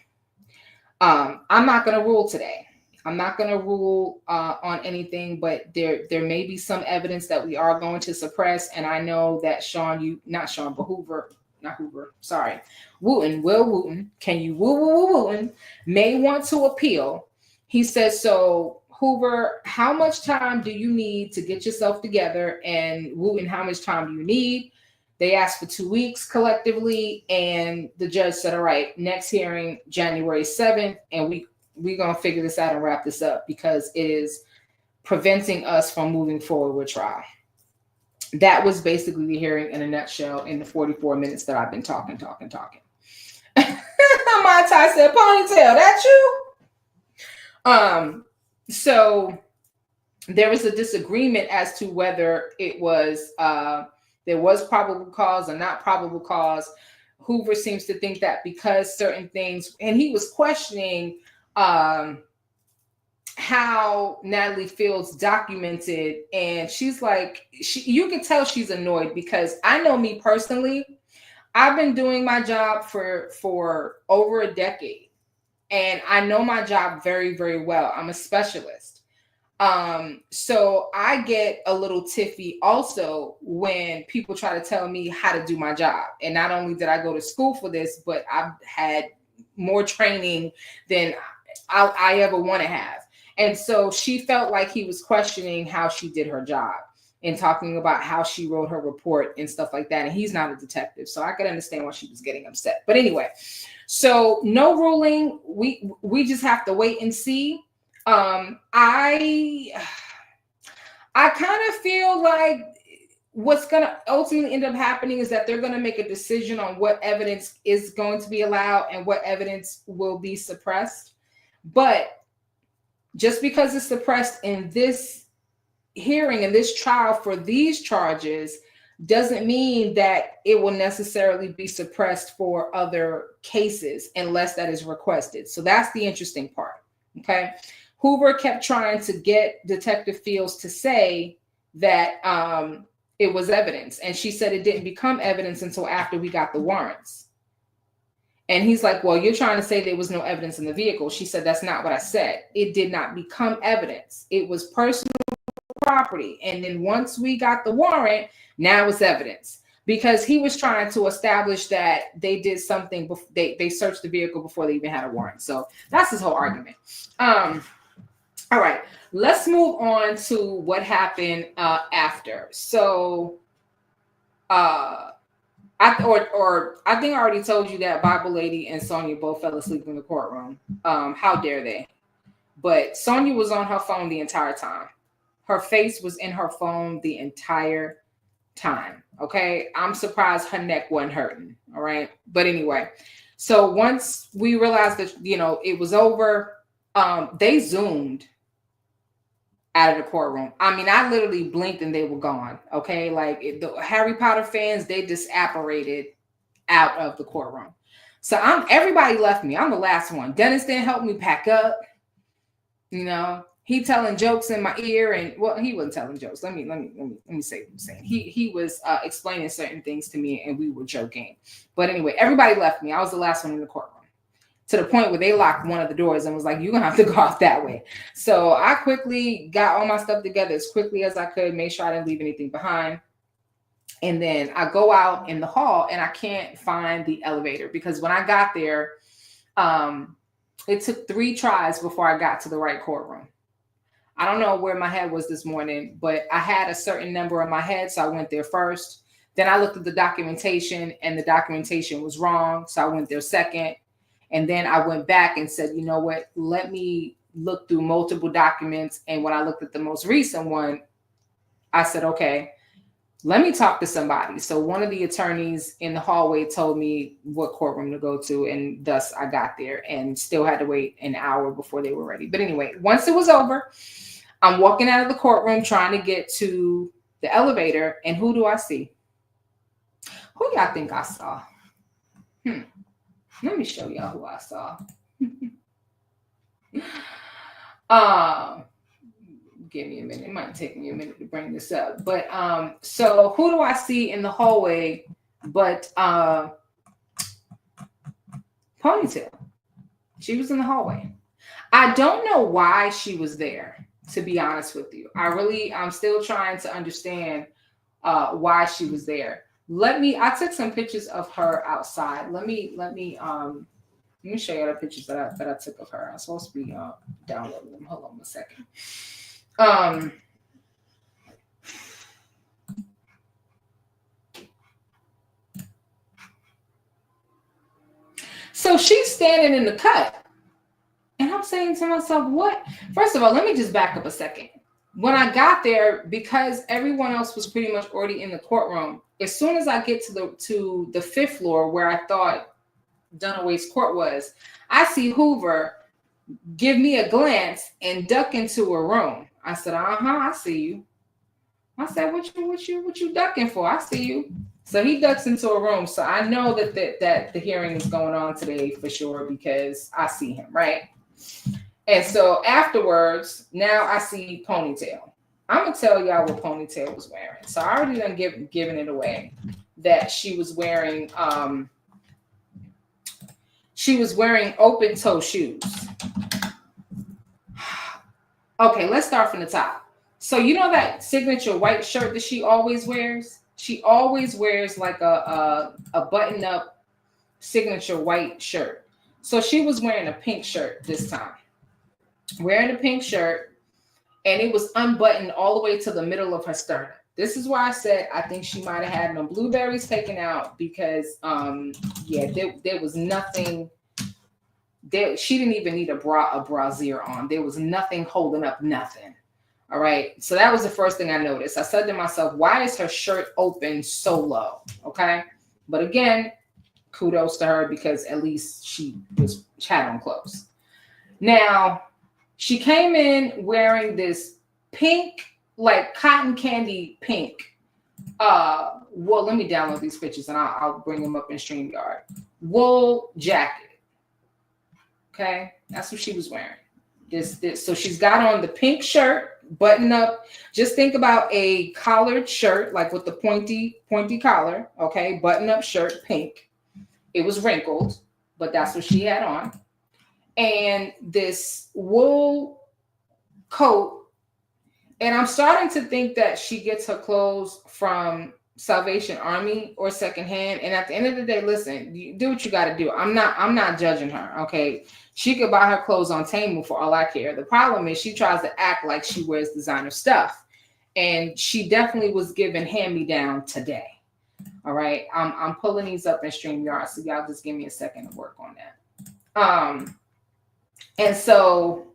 I'm not gonna rule today. I'm not going to rule on anything, but there may be some evidence that we are going to suppress. And I know that Will Wooten, can you Wooten, may want to appeal. He says, so Hoover, how much time do you need to get yourself together? And Wooten, how much time do you need? They asked for 2 weeks collectively. And the judge said, all right, next hearing, January 7th. And we're going to figure this out and wrap this up because it is preventing us from moving forward with trial. That was basically the hearing in a nutshell in the 44 minutes that I've been talking. My tie said, ponytail, that you? So there was a disagreement as to whether it was, there was probable cause or not probable cause. Hoover seems to think that because certain things, and he was questioning how Natalie Fields documented, and she's like, you can tell she's annoyed because I know me personally, I've been doing my job for over a decade, and I know my job very, very well. I'm a specialist. So I get a little tiffy also when people try to tell me how to do my job. And not only did I go to school for this, but I've had more training than I ever want to have. And so she felt like he was questioning how she did her job and talking about how she wrote her report and stuff like that. And he's not a detective, so I could understand why she was getting upset. But anyway, so no ruling. We just have to wait and see. I kind of feel like what's going to ultimately end up happening is that they're going to make a decision on what evidence is going to be allowed and what evidence will be suppressed. But just because it's suppressed in this hearing, in this trial for these charges, doesn't mean that it will necessarily be suppressed for other cases unless that is requested. So that's the interesting part. Okay. Hoover kept trying to get Detective Fields to say that it was evidence. And she said it didn't become evidence until after we got the warrants. And he's like, well, you're trying to say there was no evidence in the vehicle. She said, that's not what I said. It did not become evidence. It was personal property. And then once we got the warrant, now it's evidence. Because he was trying to establish that they did something, they searched the vehicle before they even had a warrant. So that's his whole argument. All right, let's move on to what happened after. So I think I already told you that Bible Lady and Sonya both fell asleep in the courtroom. How dare they? But Sonya was on her phone the entire time. Her face was in her phone the entire time. Okay. I'm surprised her neck wasn't hurting. All right. But anyway, so once we realized that, it was over, they zoomed out of the courtroom. I mean, I literally blinked and they were gone. Okay. Like the Harry Potter fans, they just apparated out of the courtroom. So everybody left me. I'm the last one. Dennis didn't help me pack up. He telling jokes in my ear, and well, he wasn't telling jokes. Let me say what I'm saying. He was explaining certain things to me, and we were joking. But anyway, everybody left me. I was the last one in the courtroom, to the point where they locked one of the doors and was like, "You're gonna have to go out that way." So I quickly got all my stuff together as quickly as I could, made sure I didn't leave anything behind. And then I go out in the hall, and I can't find the elevator because when I got there, it took 3 tries before I got to the right courtroom. I don't know where my head was this morning, but I had a certain number in my head, so I went there first. Then I looked at the documentation, and the documentation was wrong, so I went there second. And then I went back and said, you know what, let me look through multiple documents. And when I looked at the most recent one, I said, okay, let me talk to somebody. So one of the attorneys in the hallway told me what courtroom to go to, and thus I got there and still had to wait an hour before they were ready. But anyway, once it was over, I'm walking out of the courtroom trying to get to the elevator, and who do I see? Who y'all think I saw? Let me show y'all who I saw. Give me a minute. It might take me a minute to bring this up. But so who do I see in the hallway but Ponytail? She was in the hallway. I don't know why she was there, to be honest with you. I'm still trying to understand why she was there. I took some pictures of her outside. Let me show you the pictures that I took of her. I'm supposed to be downloading them. Hold on a second. So she's standing in the cut. And I'm saying to myself, what? First of all, let me just back up a second. When I got there, because everyone else was pretty much already in the courtroom, as soon as I get to the 5th floor where I thought Dunaway's court was, I see Hoover give me a glance and duck into a room. I said, I see you. I said, what you ducking for? I see you. So he ducks into a room. So I know that the hearing is going on today for sure because I see him, right? And so afterwards, now I see Ponytail. I'm gonna tell y'all what Ponytail was wearing. So I already done given it away that she was wearing open toe shoes. Okay, let's start from the top. So you know that signature white shirt that she always wears? She always wears like a button up signature white shirt. So she was wearing a pink shirt this time. Wearing a pink shirt, and it was unbuttoned all the way to the middle of her sternum. This is why I said I think she might have had them blueberries taken out because yeah, there was nothing there. She didn't even need a brassiere on. There was nothing holding up nothing. All right. So that was the first thing I noticed. I said to myself, why is her shirt open so low? Okay. But again, kudos to her because at least she had on clothes. Now, she came in wearing this pink, like cotton candy pink. Well, let me download these pictures and I'll bring them up in StreamYard. Wool jacket. Okay, that's what she was wearing. This. So she's got on the pink shirt, button up. Just think about a collared shirt, like with the pointy collar. Okay, button up shirt, pink. It was wrinkled, but that's what she had on. And this wool coat. And I'm starting to think that she gets her clothes from Salvation Army or secondhand. And at the end of the day, listen, you do what you got to do. I'm not judging her. Okay. She could buy her clothes on Temu for all I care. The problem is she tries to act like she wears designer stuff. And she definitely was given hand-me-down today. All right. I'm pulling these up in StreamYard. So y'all just give me a second to work on that. And so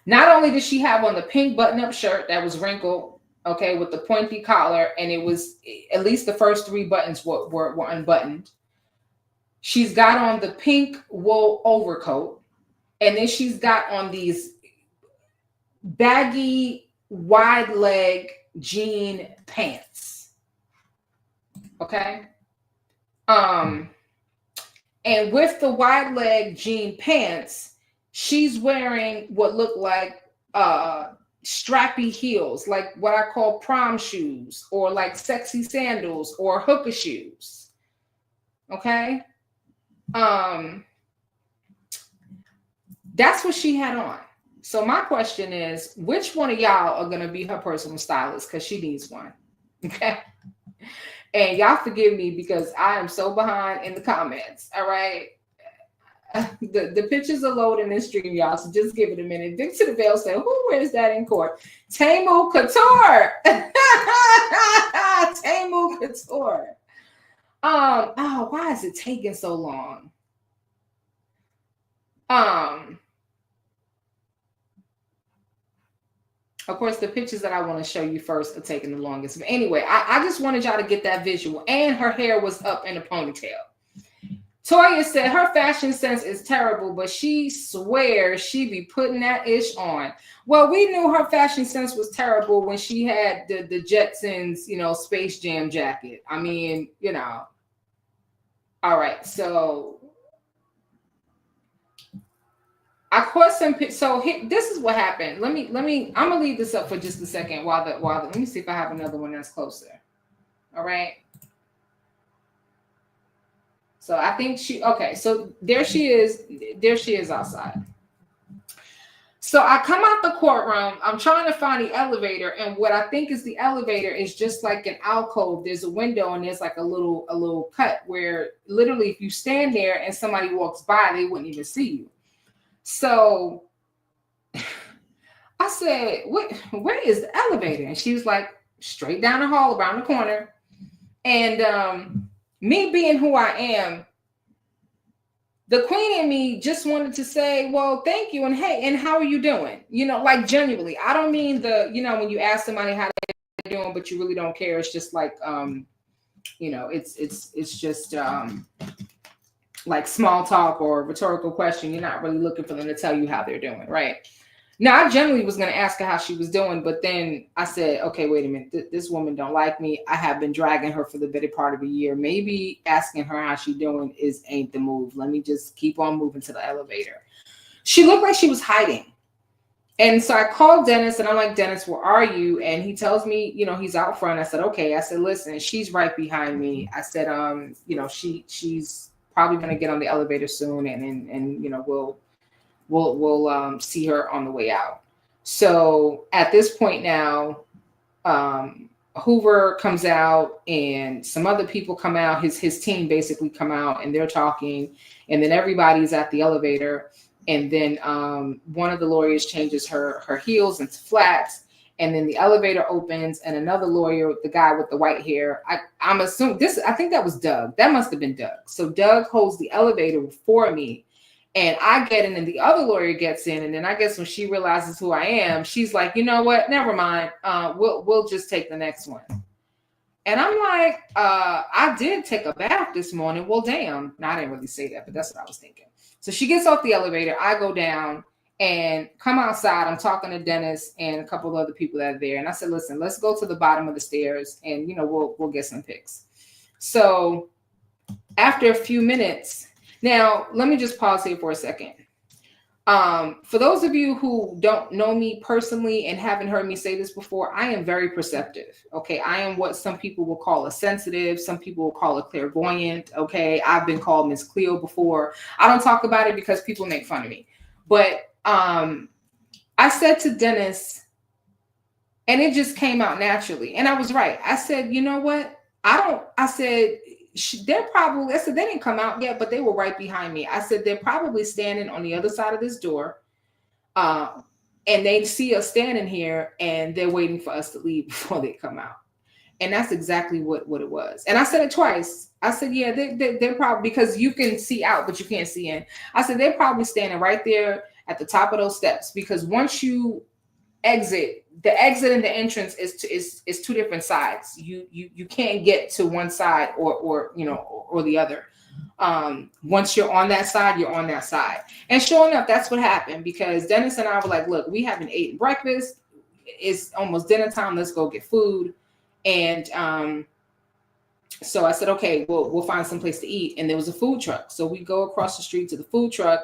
not only did she have on the pink button-up shirt that was wrinkled, okay, with the pointy collar, and it was at least the first three buttons were unbuttoned. She's got on the pink wool overcoat, and then she's got on these baggy, wide leg jean pants. Okay. And with the wide leg jean pants, she's wearing what look like strappy heels, like what I call prom shoes, or like sexy sandals or hooker shoes. Okay. That's what she had on. So my question is, which one of y'all are going to be her personal stylist? Because she needs one. Okay. And y'all forgive me because I am so behind in the comments. All right. The pictures are loading in stream, y'all. So just give it a minute. Dick to the Veil said, who wears that in court? Temu Couture. Temu Couture. Oh, why is it taking so long? Of course, the pictures that I want to show you first are taking the longest. But anyway, I just wanted y'all to get that visual. And her hair was up in a ponytail. Toya said her fashion sense is terrible, but she swears she be putting that ish on. Well, we knew her fashion sense was terrible when she had the Jetsons, Space Jam jacket. I mean, All right, so I caught some. So this is what happened. Let me. I'm gonna leave this up for just a second while let me see if I have another one that's closer. All right. So I think okay. So there she is. There she is outside. So I come out the courtroom. I'm trying to find the elevator, and what I think is the elevator is just like an alcove. There's a window, and there's like a little cut where literally, if you stand there and somebody walks by, they wouldn't even see you. So I said, where is the elevator? And she was like, straight down the hall around the corner. And me being who I am, the queen in me just wanted to say, well, thank you. And hey, and how are you doing? Like genuinely. I don't mean when you ask somebody how they're doing, but you really don't care. It's just like, it's just like small talk or rhetorical question. You're not really looking for them to tell you how they're doing, right? Now, I generally was going to ask her how she was doing, but then I said, okay, wait a minute. This woman don't like me. I have been dragging her for the better part of a year. Maybe asking her how she doing ain't the move. Let me just keep on moving to the elevator. She looked like she was hiding. And so I called Dennis and I'm like, Dennis, where are you? And he tells me, he's out front. I said, okay. I said, listen, she's right behind me. I said, she's probably going to get on the elevator soon. And we'll see her on the way out. So at this point now, Hoover comes out and some other people come out. His team basically come out and they're talking, and then everybody's at the elevator. And then one of the lawyers changes her heels into flats, and then the elevator opens, and another lawyer, the guy with the white hair, I'm assuming this. I think that was Doug. That must have been Doug. So Doug holds the elevator for me. And I get in, and the other lawyer gets in, and then I guess when she realizes who I am, she's like, you know what? Never mind. We'll just take the next one. And I'm like, I did take a bath this morning. Well, damn. No, I didn't really say that, but that's what I was thinking. So she gets off the elevator. I go down and come outside. I'm talking to Dennis and a couple of other people that are there. And I said, listen, let's go to the bottom of the stairs, and we'll get some pics. So after a few minutes. Now, let me just pause here for a second. For those of you who don't know me personally and haven't heard me say this before, I am very perceptive. Okay. I am what some people will call a sensitive. Some people will call a clairvoyant. Okay. I've been called Miss Cleo before. I don't talk about it because people make fun of me. But I said to Dennis, and it just came out naturally. And I was right. I said, you know what? I said, they're probably, I said, they didn't come out yet, but they were right behind me. I said, they're probably standing on the other side of this door. And they see us standing here and they're waiting for us to leave before they come out. And that's exactly what it was. And I said it twice. I said, yeah, they're probably, because you can see out, but you can't see in. I said, they're probably standing right there at the top of those steps, because once you exit, the exit and the entrance is two different sides. You can't get to one side or the other. Once you're on that side, you're on that side. And sure enough, that's what happened, because Dennis and I were like, look, we haven't eaten breakfast. It's almost dinner time. Let's go get food. And so I said, okay, we'll find some place to eat. And there was a food truck. So we go across the street to the food truck.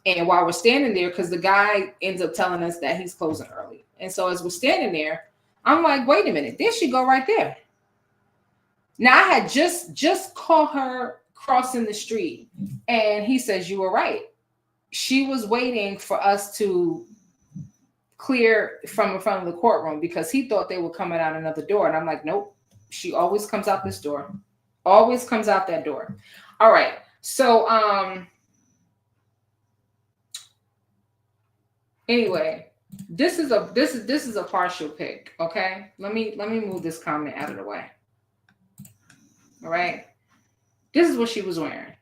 And while we're standing there, because the guy ends up telling us that he's closing early. And so as we're standing there, I'm like, wait a minute, there she go right there. Now I had just caught her crossing the street. And he says, you were right. She was waiting for us to clear from in front of the courtroom, because he thought they were coming out another door. And I'm like, nope, she always comes out this door. Always comes out that door. All right. So, anyway, this is a partial pick. Okay, let me move this comment out of the way. All right, this is what she was wearing.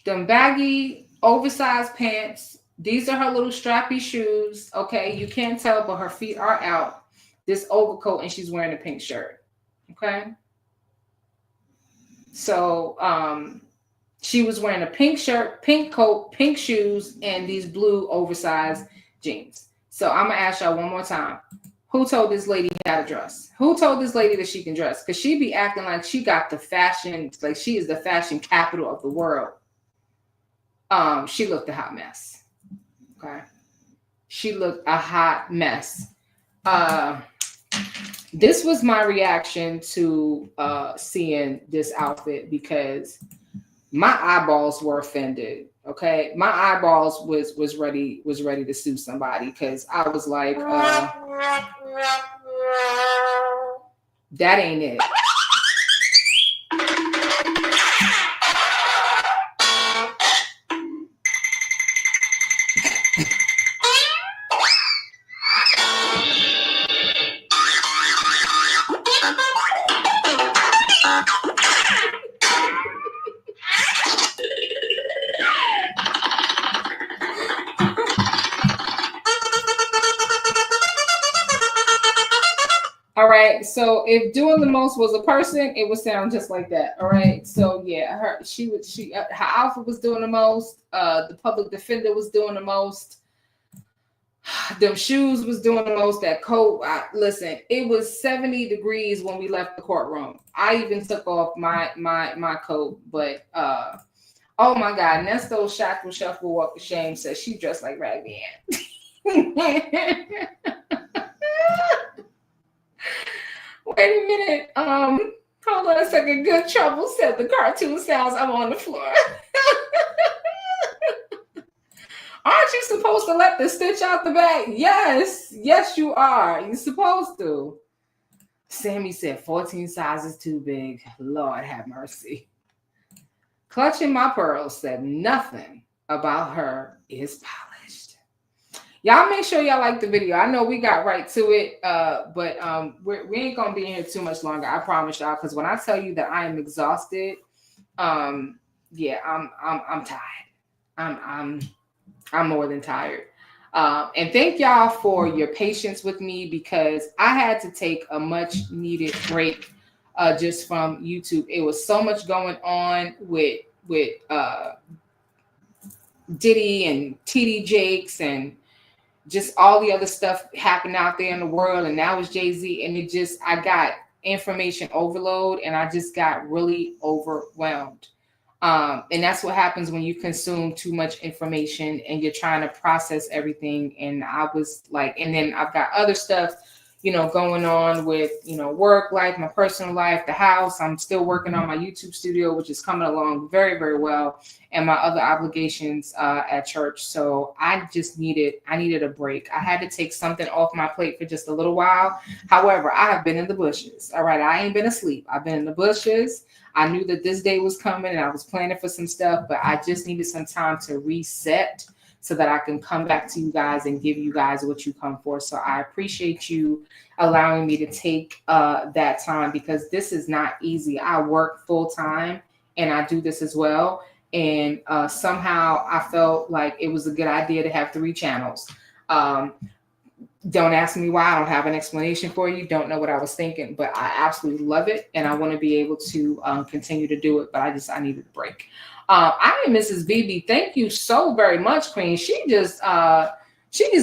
Them baggy, oversized pants. These are her little strappy shoes. Okay, you can't tell, but her feet are out. This overcoat, and she's wearing a pink shirt. Okay, so she was wearing a pink shirt, pink coat, pink shoes, and these blue oversized jeans. So I'm going to ask y'all one more time. Who told this lady how to dress? Who told this lady that she can dress? Because she be acting like she got the fashion, like she is the fashion capital of the world. She looked a hot mess. Okay. She looked a hot mess. This was my reaction to seeing this outfit, because my eyeballs were offended. Okay, my eyeballs was ready to sue somebody, because I was like, that ain't it. All right. So if doing the most was a person, it would sound just like that. All right. So yeah, her outfit was doing the most. The public defender was doing the most. Them shoes was doing the most. That coat. Listen, it was 70 degrees when we left the courtroom. I even took off my coat, but oh my God, Nesto Shackle Shuffle Walk of Shame says she dressed like Raggedy Ann. Wait a minute. Hold on a second. Good Trouble said the cartoon sounds. I'm on the floor. Aren't you supposed to let the stitch out the back? Yes, you are. You're supposed to. Sammy said 14 sizes too big. Lord have mercy. Clutching My Pearls said nothing about her is polished. Y'all make sure y'all like the video. I know we got right to it, but we ain't gonna be in here too much longer. I promise y'all, because when I tell you that I am exhausted, yeah, I'm tired. I'm more than tired. And thank y'all for your patience with me, because I had to take a much needed break just from YouTube. It was so much going on with Diddy and TD Jakes and just all the other stuff happening out there in the world. And now it's Jay-Z. And I got information overload, and I just got really overwhelmed. And that's what happens when you consume too much information and you're trying to process everything. And I was like, and then I've got other stuff, going on with, work life, my personal life, the house. I'm still working on my YouTube studio, which is coming along very, very well, and my other obligations at church. So I needed a break. I had to take something off my plate for just a little while. However, I have been in the bushes. All right. I ain't been asleep. I've been in the bushes. I knew that this day was coming and I was planning for some stuff, but I just needed some time to reset so that I can come back to you guys and give you guys what you come for. So I appreciate you allowing me to take that time, because this is not easy. I work full time and I do this as well. And somehow I felt like it was a good idea to have 3 channels. Don't ask me why. I don't have an explanation for you. Don't know what I was thinking, but I absolutely love it. And I want to be able to continue to do it, but I needed a break. I am Mrs. BB. Thank you so very much, Queen. She just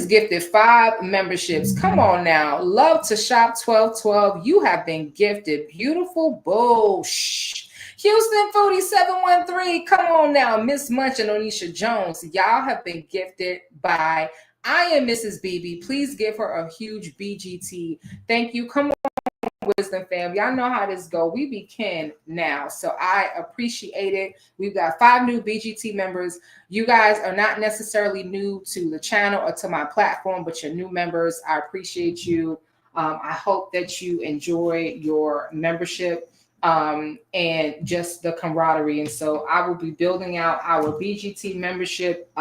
gifted 5 memberships. Come on now. Love to Shop 1212. You have been gifted. Beautiful bullshit. Houston Foodie 713. Come on now. Miss Munch and Onisha Jones. Y'all have been gifted by I am Mrs. BB. Please give her a huge BGT. Thank you. Come on, Wisdom fam. Y'all know how this go. We be kin now. So I appreciate it. We've got 5 new BGT members. You guys are not necessarily new to the channel or to my platform, but you're new members. I appreciate you. I hope that you enjoy your membership and just the camaraderie. And so I will be building out our BGT membership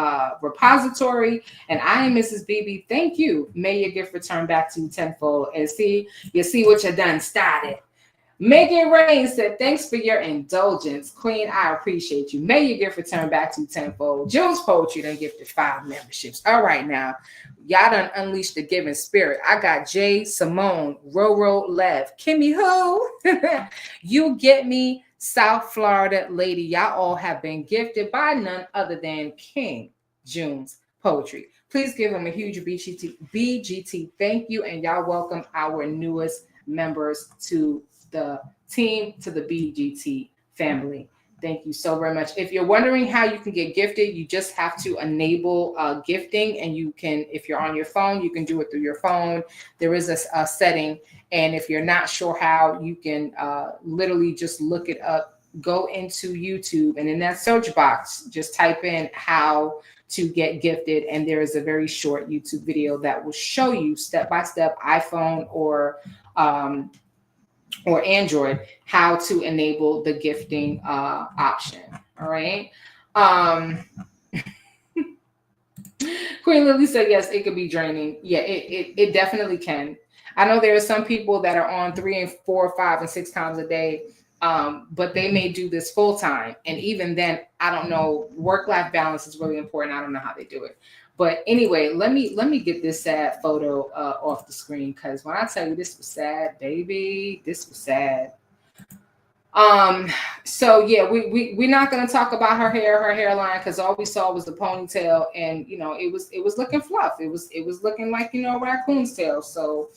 repository. And I am Mrs. BB. Thank you. May your gift return back to you tenfold. And you see what you done started. Megan Rain said, thanks for your indulgence. Queen, I appreciate you. May your gift return back to you tenfold. Jules Poetry done gifted 5 memberships. All right now. Y'all done unleashed the giving spirit. I got Jay, Simone, Roro, Lev, Kimmy Who, You Get Me, South Florida Lady. Y'all all have been gifted by none other than King June's Poetry. Please give him a huge BGT. Thank you. And y'all welcome our newest members to the team, to the BGT family. Thank you so very much. If you're wondering how you can get gifted, you just have to enable gifting, and you can, if you're on your phone, you can do it through your phone. There is a setting, and if you're not sure how, you can literally just look it up. Go into YouTube, and in that search box, just type in how to get gifted, and there is a very short YouTube video that will show you step by step, iPhone or Android, how to enable the gifting option. All right. Queen Lily said, yes, it could be draining. Yeah, it definitely can. I know there are some people that are on 3 and 4, 5 and 6 times a day, but they may do this full time. And even then, I don't know, work-life balance is really important. I don't know how they do it. But anyway, let me get this sad photo off the screen, because when I tell you this was sad, baby, this was sad. So yeah, we're not gonna talk about her hairline, because all we saw was the ponytail, and it was looking fluff. It was looking like a raccoon's tail. So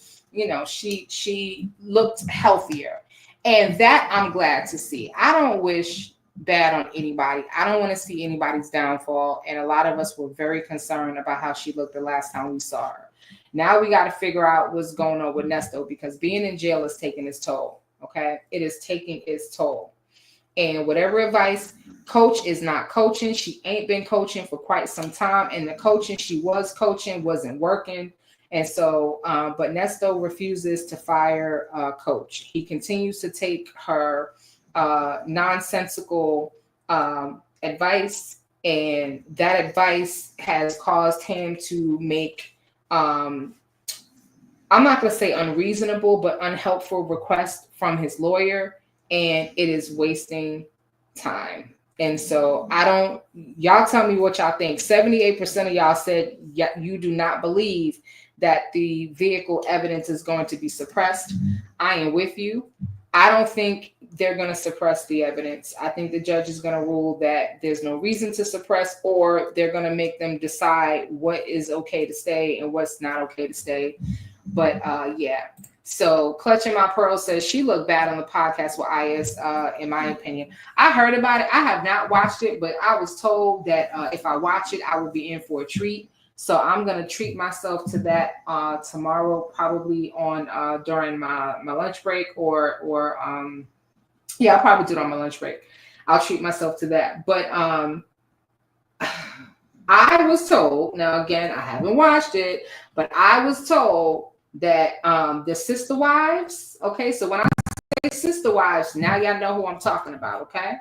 she looked healthier, and that I'm glad to see. I don't wish bad on anybody. I don't want to see anybody's downfall. And a lot of us were very concerned about how she looked the last time we saw her. Now we got to figure out what's going on with Nesto, because being in jail is taking its toll. Okay. It is taking its toll. And whatever advice, coach is not coaching. She ain't been coaching for quite some time. And the coaching she was coaching wasn't working. And so, but Nesto refuses to fire coach. He continues to take her nonsensical advice. And that advice has caused him to make, I'm not going to say unreasonable, but unhelpful requests from his lawyer. And it is wasting time. And so y'all tell me what y'all think. 78% of y'all said you do not believe that the vehicle evidence is going to be suppressed. I am with you. I don't think they're going to suppress the evidence. I think the judge is going to rule that there's no reason to suppress, or they're going to make them decide what is okay to stay and what's not okay to stay. But yeah. So Clutching My Pearl says she looked bad on the podcast with IS, in my opinion. I heard about it. I have not watched it, but I was told that if I watch it, I will be in for a treat. So I'm going to treat myself to that tomorrow, probably on during my lunch break or yeah, I'll probably do it on my lunch break. I'll treat myself to that. But I was told, now again, I haven't watched it, but I was told that the sister wives, okay, so when I say sister wives, now y'all know who I'm talking about, okay?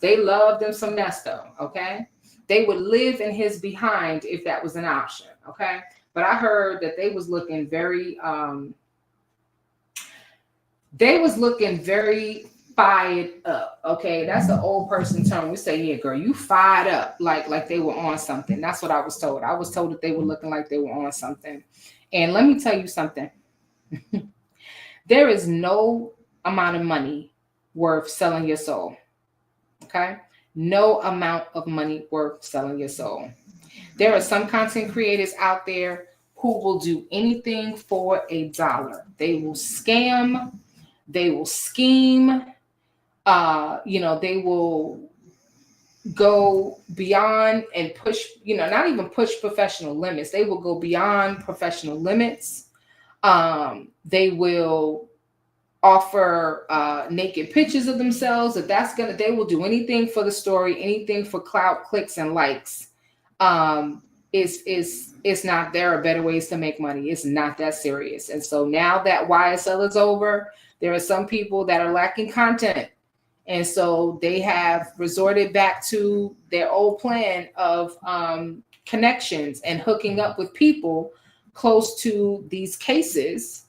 They love them some Nesto, okay? They would live in his behind if that was an option, okay? But I heard that they was looking very fired up, okay? That's an old person term. We say, yeah, girl, you fired up, like they were on something. That's what I was told. I was told that they were looking like they were on something. And let me tell you something. There is no amount of money worth selling your soul. Okay? No amount of money worth selling your soul. There are some content creators out there who will do anything for $1. They will scam. They will scheme. They will go beyond and push, not even push professional limits. They will go beyond professional limits. They will offer naked pictures of themselves. They will do anything for the story, anything for clout, clicks, and likes. It's not, there are better ways to make money. It's not that serious. And so now that YSL is over, there are some people that are lacking content. And so they have resorted back to their old plan of connections and hooking up with people close to these cases,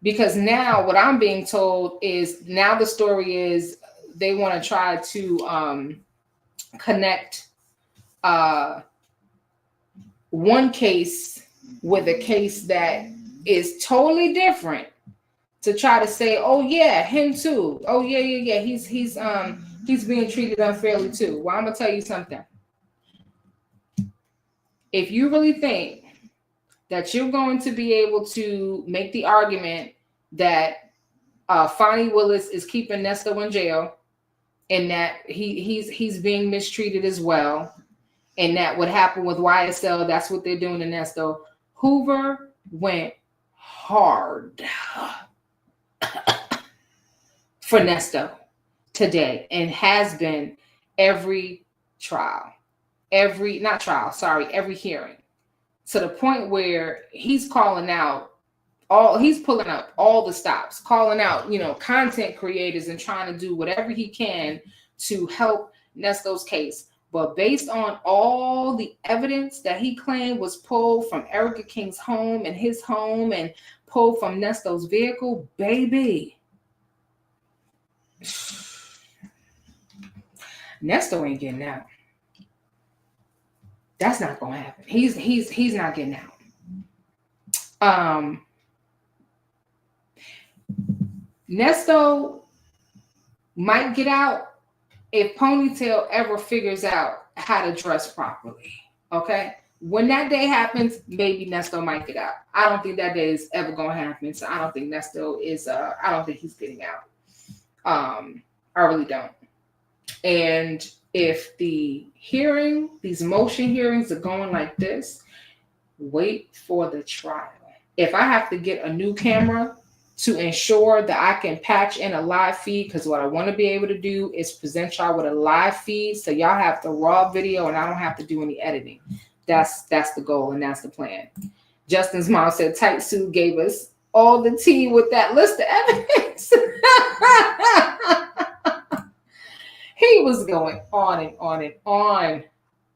because now what I'm being told is now the story is they want to try to connect one case with a case that is totally different, to try to say, oh yeah, him too. Oh yeah. He's being treated unfairly too. Well, I'm gonna tell you something. If you really think that you're going to be able to make the argument that Fonnie Willis is keeping Nesto in jail, and that he's being mistreated as well, and that what happened with YSL, that's what they're doing to Nesto. Hoover went hard for Nesto today, and has been every hearing, to the point where he's pulling up all the stops, calling out, content creators and trying to do whatever he can to help Nesto's case. But based on all the evidence that he claimed was pulled from Erica King's home and his home and pulled from Nesto's vehicle, baby, Nesto ain't getting out. That's not gonna happen. He's not getting out. Nesto might get out if Ponytail ever figures out how to dress properly. Okay? When that day happens, maybe Nesto might get out. I don't think that day is ever gonna happen. So I don't think Nesto is I don't think he's getting out. I really don't. And if these motion hearings are going like this, wait for the trial. If I have to get a new camera to ensure that I can patch in a live feed, because what I want to be able to do is present y'all with a live feed so y'all have the raw video and I don't have to do any editing. That's the goal and that's the plan. Justin's mom said Tight Suit gave us all the tea with that list of evidence. He was going on and on and on.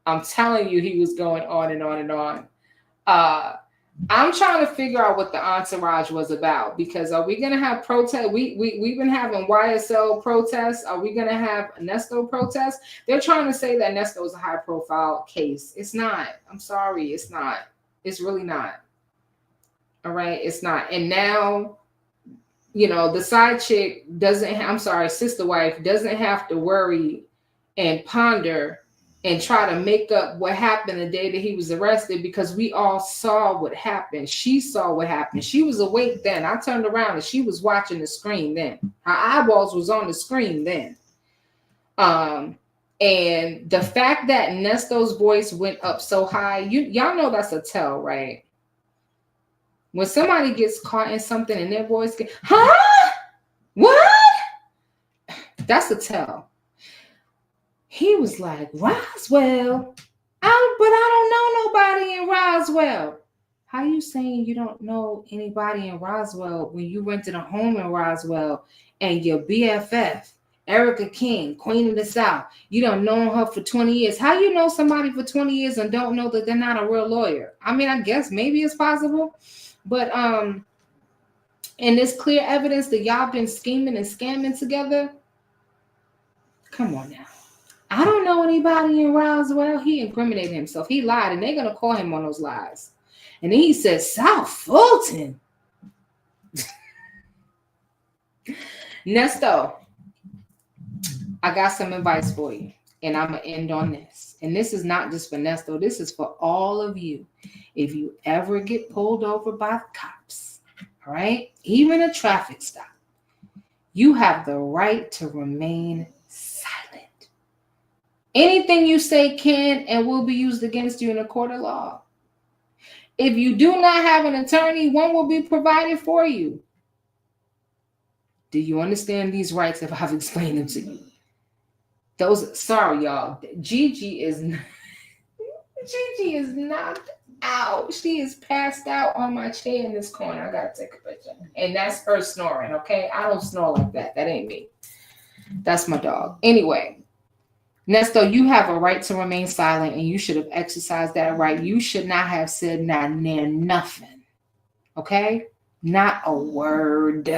I'm telling you, he was going on and on and on. I'm trying to figure out what the entourage was about, because are we going to have protest? We've been having YSL protests. Are we going to have a Nesto protest? They're trying to say that Nesto is a high profile case. It's not. I'm sorry. It's not. It's really not. All right. It's not. And now, you know, the side chick sister wife doesn't have to worry and ponder and try to make up what happened the day that he was arrested, because we all saw what happened. She saw what happened. She was awake then. I turned around and she was watching the screen then. Her eyeballs was on the screen then. And the fact that Nesto's voice went up so high, y'all know that's a tell, right? When somebody gets caught in something and their voice gets, huh? What? That's a tell. He was like, Roswell? But I don't know nobody in Roswell. How you saying you don't know anybody in Roswell when you rented a home in Roswell and your BFF, Erica King, Queen of the South, you don't know her for 20 years? How you know somebody for 20 years and don't know that they're not a real lawyer? I mean, I guess maybe it's possible. But and there's clear evidence that y'all been scheming and scamming together. Come on now. I don't know anybody in Roswell. He incriminated himself. He lied, and they're going to call him on those lies. And then he said, South Fulton. Nesto, I got some advice for you, and I'm going to end on this. And this is not just for Nesto. This is for all of you. If you ever get pulled over by the cops, all right, even a traffic stop, you have the right to remain silent. Anything you say can and will be used against you in a court of law. If you do not have an attorney, one will be provided for you. Do you understand these rights if I've explained them to you? Sorry, y'all. Gigi is knocked out. She is passed out on my chair in this corner. I gotta take a picture. And that's her snoring, okay? I don't snore like that. That ain't me. That's my dog. Anyway, Nesto, you have a right to remain silent, and you should have exercised that right. You should not have said nothing. Okay? Not a word.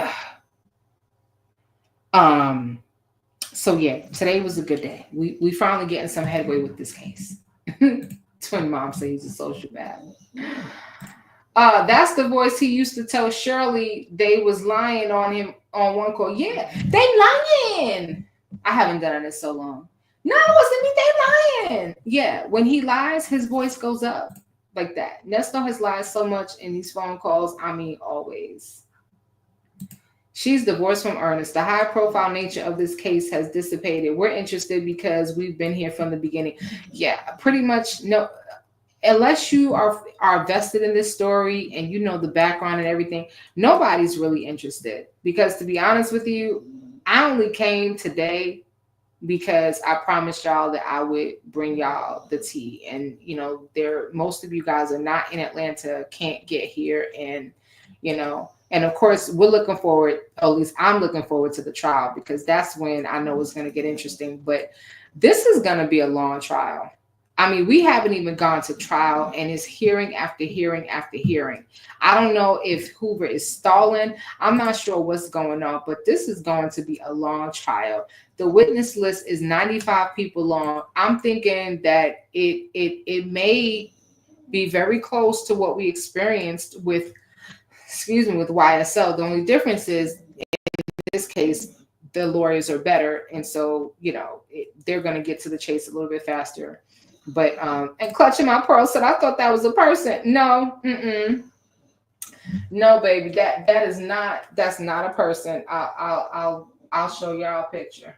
So yeah, today was a good day. We finally getting some headway with this case. Twin mom says he's a social bad. That's the voice he used to tell Shirley they was lying on him on one call. Yeah, they lying. I haven't done it in so long. No, it wasn't me. They lying. Yeah, when he lies, his voice goes up like that. Nesto has lied so much in these phone calls. I mean, always. She's divorced from Ernest. The high-profile nature of this case has dissipated. We're interested because we've been here from the beginning. Yeah, pretty much no. Unless you are vested in this story and you know the background and everything, nobody's really interested. Because to be honest with you, I only came today because I promised y'all that I would bring y'all the tea. And, you know, most of you guys are not in Atlanta, can't get here. And, you know, and of course, we're looking forward, or at least I'm looking forward to the trial, because that's when I know it's going to get interesting. But this is going to be a long trial. I mean, we haven't even gone to trial, and it's hearing after hearing after hearing. I don't know if Hoover is stalling. I'm not sure what's going on, but this is going to be a long trial. The witness list is 95 people long. I'm thinking that it may be very close to what we experienced with YSL. The only difference is in this case, the lawyers are better. And so, you know, they're going to get to the chase a little bit faster. But, and Clutching My Pearl said, I thought that was a person. No, no, baby, that's not a person. I'll show y'all a picture.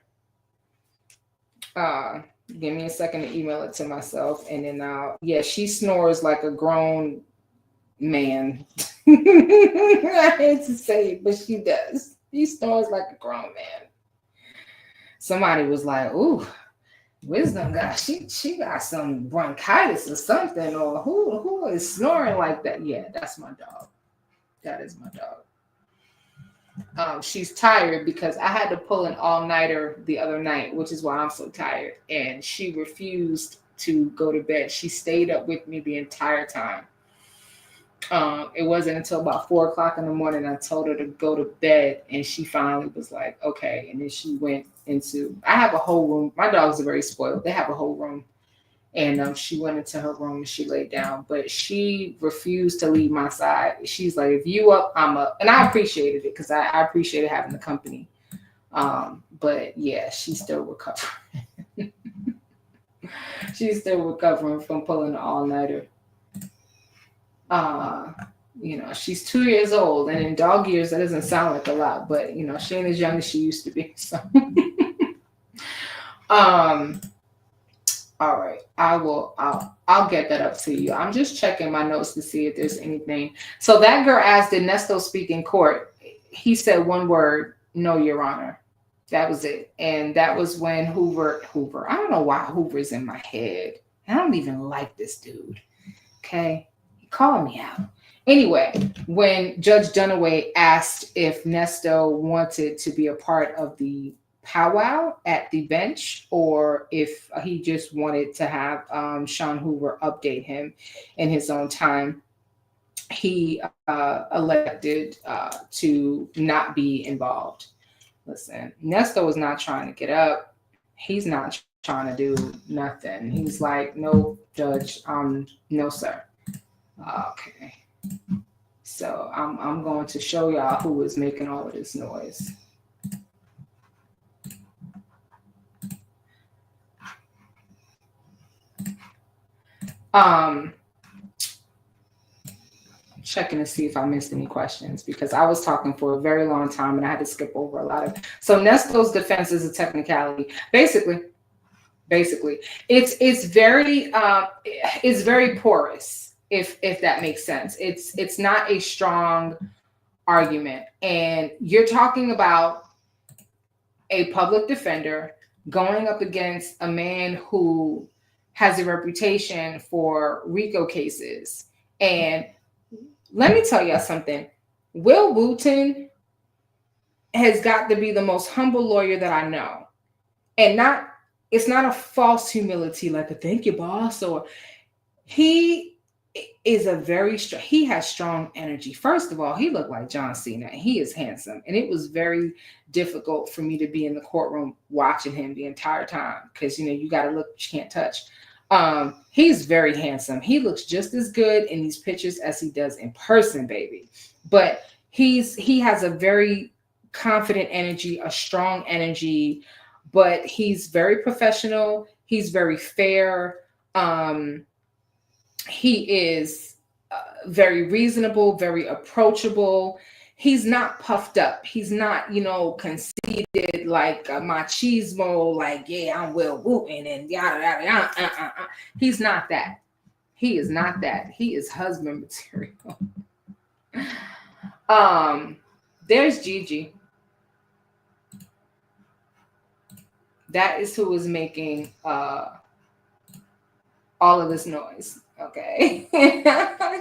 Give me a second to email it to myself. And then, yeah, she snores like a grown man. I hate to say it, but she does. She snores like a grown man. Somebody was like, "Ooh, Wisdom got she got some bronchitis or something, or who is snoring like that?" Yeah, that's my dog. That is my dog. She's tired because I had to pull an all-nighter the other night, which is why I'm so tired. And she refused to go to bed. She stayed up with me the entire time. It wasn't until about 4 o'clock in the morning I told her to go to bed, and she finally was like, okay. And then she went into. I have a whole room. My dogs are very spoiled. They have a whole room, and she went into her room and she laid down, but she refused to leave my side. She's like, if you up, I'm up. And I appreciated it because I appreciated having the company. But yeah, she's still recovering. She's still recovering from pulling the all-nighter. She's 2 years old, and in dog years that doesn't sound like a lot, but she ain't as young as she used to be. So all right, I'll get that up to you. I'm just checking my notes to see if there's anything. So that girl asked, did Nesto speak in court? He said one word, no, Your Honor. That was it. And that was when Hoover, I don't know why Hoover's in my head. I don't even like this dude. Okay. He called me out. Anyway, when Judge Dunaway asked if Nesto wanted to be a part of the powwow at the bench, or if he just wanted to have Sean Hoover update him in his own time, he elected to not be involved. Listen, Nesto was not trying to get up. He's not trying to do nothing. He's like, no, Judge, no, sir. Okay. So I'm going to show y'all who is making all of this noise. Checking to see if I missed any questions, because I was talking for a very long time and I had to skip over a lot of. So Nesto's defense is a technicality. Basically, it's very porous, if that makes sense. It's not a strong argument, and you're talking about a public defender going up against a man who has a reputation for RICO cases. And let me tell y'all something. Will Wooten has got to be the most humble lawyer that I know. And it's not a false humility like a thank you, boss, or he is he has strong energy. First of all, he looked like John Cena, and he is handsome. And it was very difficult for me to be in the courtroom watching him the entire time, because you got to look, but you can't touch. He's very handsome. He looks just as good in these pictures as he does in person, baby. But he has a very confident energy, a strong energy, but he's very professional. He's very fair. He is very reasonable, very approachable. He's not puffed up. He's not, conceited like machismo, like, yeah, I'm Will Wooten and yada, yada, yada. He's not that. He is not that. He is husband material. There's Gigi. That is who is making all of this noise. Okay.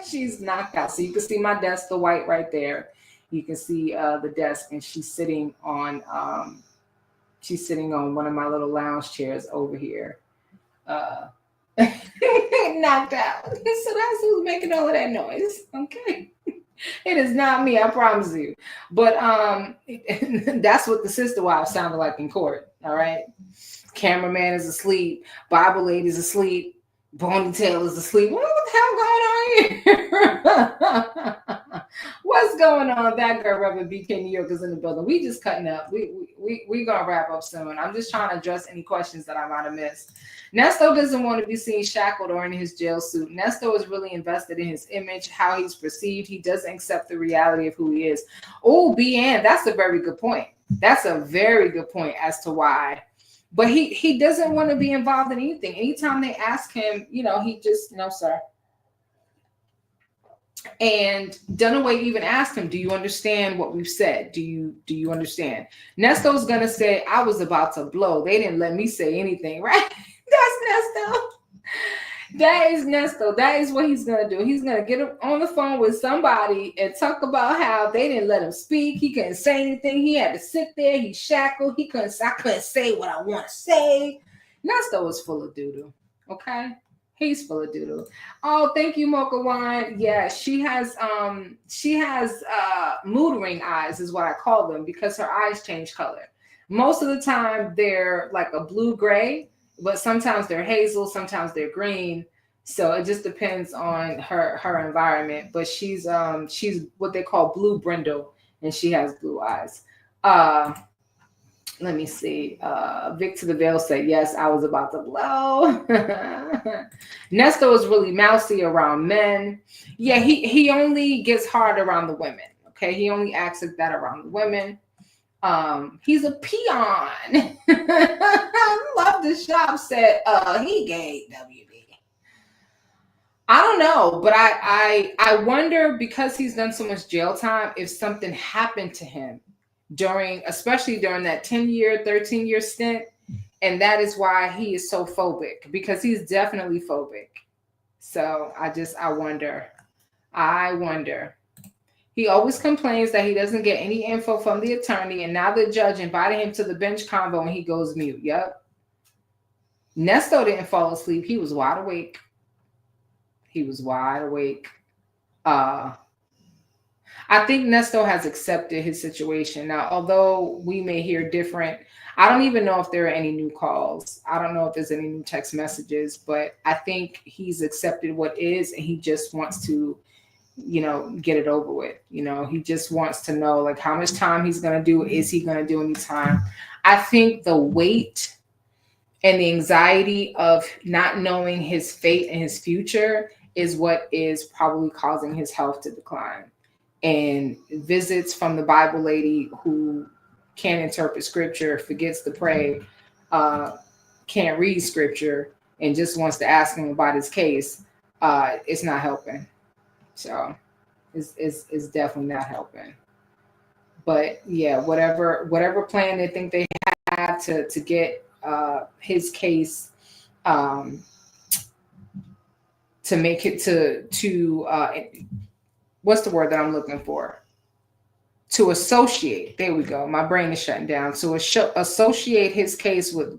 She's knocked out. So you can see my desk, the white right there. You can see the desk, and she's sitting on one of my little lounge chairs over here. Knocked out. So that's who's making all of that noise. Okay. It is not me, I promise you. But that's what the sister wives sounded like in court. All right. Cameraman is asleep. Bible lady's asleep. Ponytail is asleep. What the hell going on here? What's going on? That girl, Reverend BK New York, is in the building. We just cutting up. We gonna wrap up soon. I'm just trying to address any questions that I might have missed. Nesto doesn't want to be seen shackled or in his jail suit. Nesto is really invested in his image, how he's perceived. He doesn't accept the reality of who he is. Oh, BN, that's a very good point. That's a very good point as to why. But he doesn't want to be involved in anything. Anytime they ask him, he just, no, sir. And Dunaway even asked him, do you understand what we've said? Do you understand? Nesto's gonna say, I was about to blow. They didn't let me say anything, right? That's Nesto. That is Nesto. That is what he's gonna do. He's gonna get on the phone with somebody and talk about how they didn't let him speak. He couldn't say anything. He had to sit there. He's shackled. I couldn't say what I want to say. Nesto is full of doo-doo. Okay. He's full of doodle. Oh, thank you, Mocha Wine. Yeah, she has mood ring eyes is what I call them, because her eyes change color. Most of the time they're like a blue gray, but sometimes they're hazel, sometimes they're green. So it just depends on her environment. But she's what they call blue brindle, and she has blue eyes. Let me see. Vic to the Veil said, yes, I was about to blow. Nesto is really mousy around men. Yeah, he only gets hard around the women. Okay, he only acts like that around the women. He's a peon. Love the shop said, he gay, WB. I don't know, but I wonder, because he's done so much jail time, if something happened to him especially during that 10-year, 13-year stint. And that is why he is so phobic, because he's definitely phobic. So I wonder. He always complains that he doesn't get any info from the attorney, and now the judge invited him to the bench convo and he goes mute. Yep. Nesto didn't fall asleep. He was wide awake. I think Nesto has accepted his situation. Now, although we may hear different, I don't even know if there are any new calls. I don't know if there's any new text messages, but I think he's accepted what is, and he just wants to, get it over with. He just wants to know, like, how much time he's going to do. Is he going to do any time? I think the weight and the anxiety of not knowing his fate and his future is what is probably causing his health to decline. And visits from the Bible lady who can't interpret scripture, forgets to pray, can't read scripture, and just wants to ask him about his case, it's not helping. So it's definitely not helping. But yeah, whatever plan they think they have to get his case to make it to what's the word that I'm looking for? To associate. There we go. My brain is shutting down. So associate his case with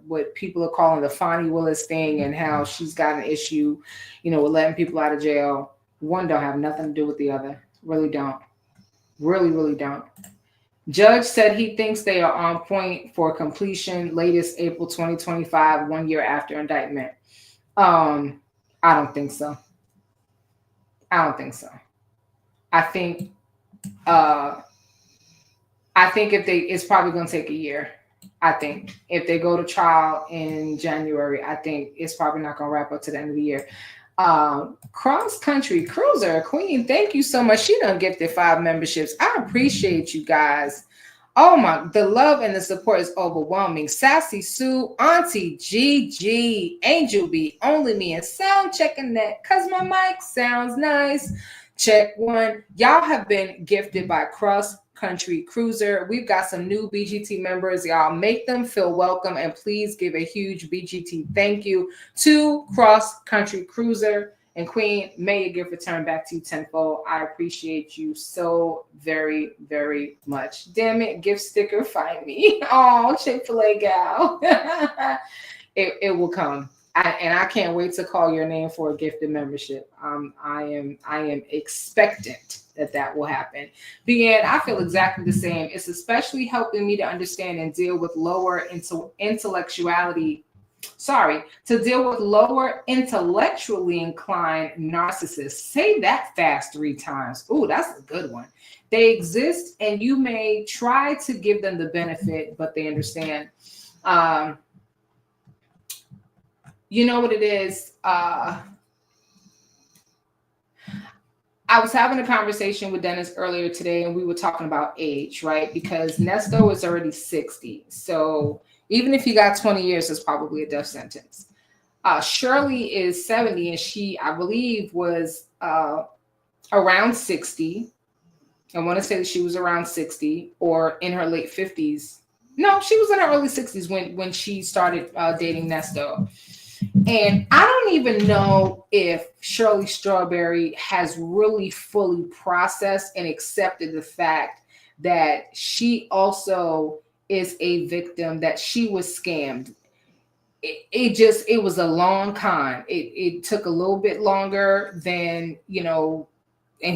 what people are calling the Fonnie Willis thing, and how she's got an issue, with letting people out of jail. One don't have nothing to do with the other. Really don't. Really, really don't. Judge said he thinks they are on point for completion, latest April 2025, 1 year after indictment. I don't think so. I think it's probably going to take a year. I think if they go to trial in January, I think it's probably not going to wrap up to the end of the year. Cross Country Cruiser Queen, thank you so much. She done gifted 5 memberships. I appreciate you guys. Oh my, the love and the support is overwhelming. Sassy Sue, Auntie GG, Angel B, Only Me, and sound checking that because my mic sounds nice. Check 1. Y'all have been gifted by Cross Country Cruiser. We've got some new BGT members. Y'all make them feel welcome, and please give a huge BGT thank you to Cross Country Cruiser. And Queen, may your gift return back to you tenfold. I appreciate you so very, very much. Damn it, gift sticker, find me. Oh, Chick-fil-A gal. It will come. I can't wait to call your name for a gifted membership. I am expectant that will happen. Bien, I feel exactly the same. It's especially helping me to understand and deal with lower intellectually inclined narcissists. Say that fast 3 times. Ooh, that's a good one. They exist, and you may try to give them the benefit, but they understand. You know what it is? I was having a conversation with Dennis earlier today, and we were talking about age, right? Because Nesto is already 60. So even if he got 20 years, it's probably a death sentence. Shirley is 70, and she, I believe, was around 60. I want to say that she was around 60 or in her late 50s. No, she was in her early 60s when she started dating Nesto. And I don't even know if Shirley Strawberry has really fully processed and accepted the fact that she also is a victim, that she was scammed. It was a long con. It took a little bit longer than, and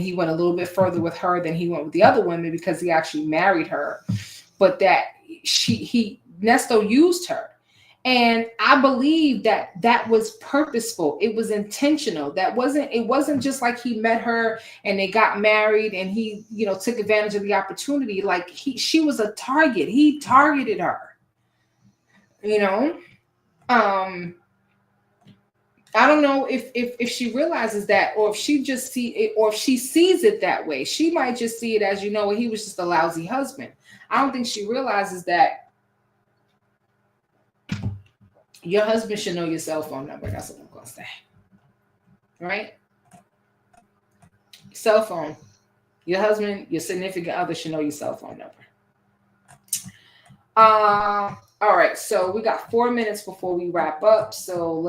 he went a little bit further with her than he went with the other women because he actually married her. But that Nesto used her. And I believe that was purposeful. It was intentional. It wasn't just like he met her and they got married and he, took advantage of the opportunity. Like she was a target. He targeted her, I don't know if she realizes that, or if she just see it, or if she sees it that way. She might just see it as, he was just a lousy husband. I don't think she realizes that your husband should know your cell phone number. That's what I'm going to say. Right? Cell phone. Your husband, your significant other should know your cell phone number. All right, so we got 4 minutes before we wrap up. So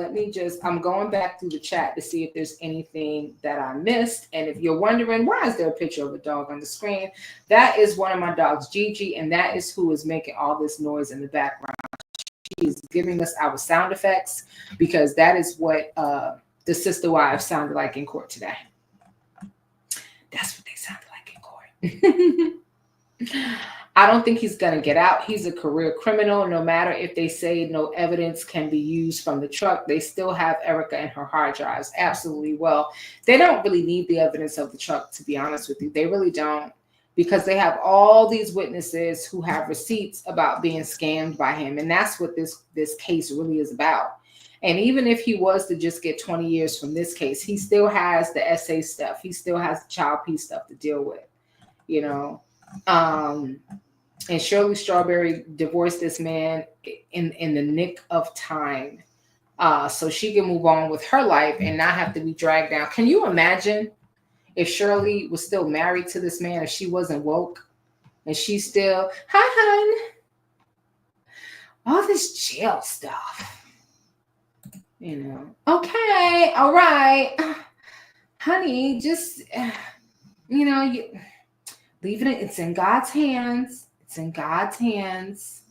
I'm going back through the chat to see if there's anything that I missed. And if you're wondering, why is there a picture of a dog on the screen? That is one of my dogs, Gigi, and that is who is making all this noise in the background. She is giving us our sound effects because that is what the sister wives sounded like in court today. That's what they sounded like in court. I don't think he's going to get out. He's a career criminal. No matter if they say no evidence can be used from the truck, they still have Erica and her hard drives. Absolutely. Well, they don't really need the evidence of the truck, to be honest with you. They really don't, because they have all these witnesses who have receipts about being scammed by him. And that's what this case really is about. And even if he was to just get 20 years from this case, he still has the essay stuff. He still has the child piece stuff to deal with, and Shirley Strawberry divorced this man in the nick of time, so she can move on with her life and not have to be dragged down. Can you imagine if Shirley was still married to this man, if she wasn't woke and she's still, hi, hun, all this jail stuff, okay, all right, honey, just, you leaving it. It's in God's hands. It's in God's hands.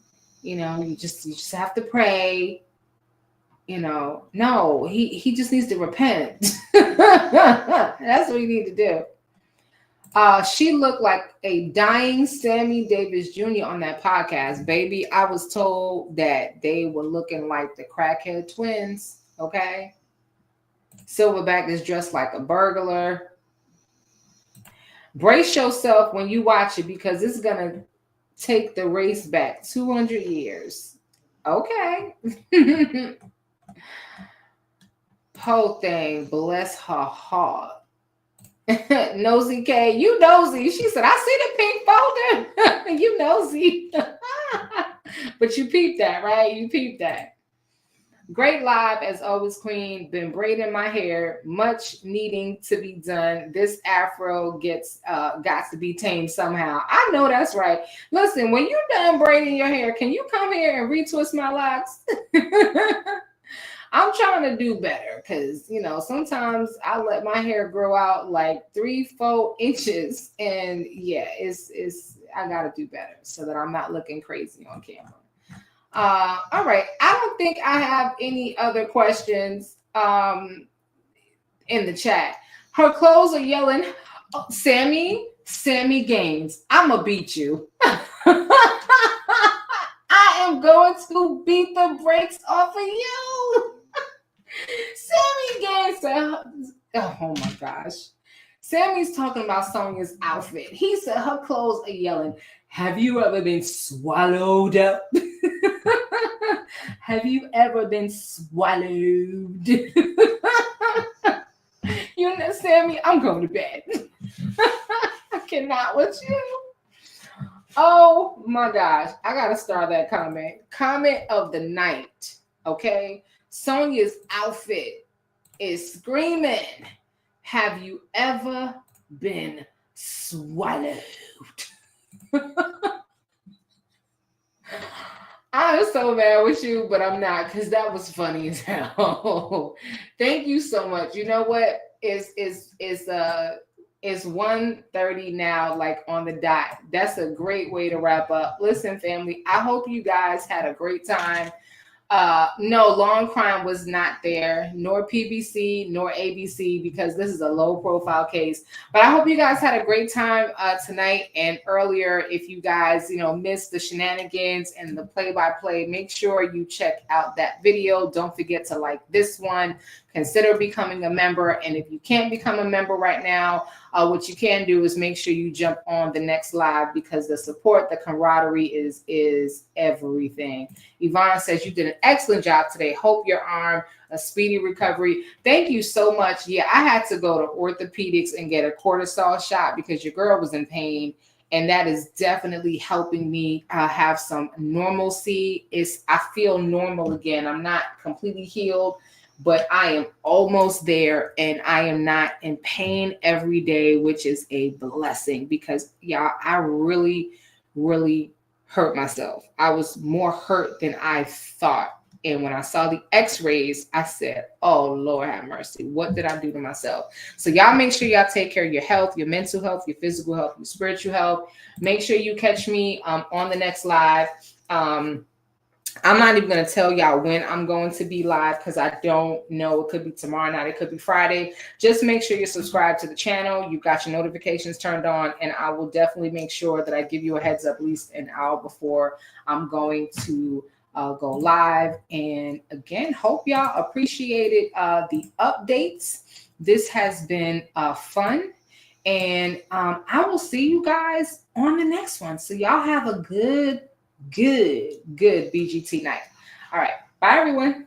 You just have to pray. No, he just needs to repent. That's what you need to do. She looked like a dying Sammy Davis Jr. on that podcast, baby. I was told that they were looking like the crackhead twins. Okay. Silverback is dressed like a burglar. Brace yourself when you watch it because it's going to take the race back 200 years. Okay. Whole thing, bless her heart. Nosy K, you nosy. She said, I see the pink folder. You nosy. But you peeped that, right? You peeped that. Great live as always, Queen. Been braiding my hair, much needing to be done. This afro got to be tamed somehow. I know that's right. Listen, when you're done braiding your hair, can you come here and retwist my locks? I'm trying to do better because, sometimes I let my hair grow out like 3-4 inches. And yeah, I got to do better so that I'm not looking crazy on camera. All right. I don't think I have any other questions in the chat. Her clothes are yelling, oh, Sammy Gaines, I'm going to beat you. I am going to beat the brakes off of you. Sammy Gaines said, oh my gosh. Sammy's talking about Sonia's outfit. He said her clothes are yelling, have you ever been swallowed up? Have you ever been swallowed? Sammy, I'm going to bed. I cannot with you. Oh my gosh. I got to start that comment. Comment of the night. Okay. Sonia's outfit is screaming. Have you ever been swallowed. I'm so mad with you, but I'm not, because that was funny as hell. Thank you so much. You know what? It's 1:30 now, like on the dot. That's a great way to wrap up. Listen, family, I hope you guys had a great time. No, Long Crime was not there, nor PBC, nor ABC, because this is a low profile case. But I hope you guys had a great time tonight and earlier. If you guys, missed the shenanigans and the play-by-play, make sure you check out that video. Don't forget to like this one. Consider becoming a member. And if you can't become a member right now, what you can do is make sure you jump on the next live, because the support, the camaraderie is everything. Yvonne says, you did an excellent job today. Hope your arm a speedy recovery. Thank you so much. Yeah, I had to go to orthopedics and get a cortisol shot because your girl was in pain. And that is definitely helping me have some normalcy. I feel normal again. I'm not completely healed, but I am almost there, and I am not in pain every day, which is a blessing, because y'all, I really, really hurt myself. I was more hurt than I thought. And when I saw the x-rays, I said, oh, Lord have mercy. What did I do to myself? So y'all make sure y'all take care of your health, your mental health, your physical health, your spiritual health. Make sure you catch me on the next live. I'm not even going to tell y'all when I'm going to be live, because I don't know. It could be tomorrow night. It could be Friday. Just make sure you're subscribed to the channel. You've got your notifications turned on, and I will definitely make sure that I give you a heads up at least an hour before I'm going to go live. And again, hope y'all appreciated the updates. This has been fun. And I will see you guys on the next one. So y'all have a good BGT night. All right. Bye, everyone.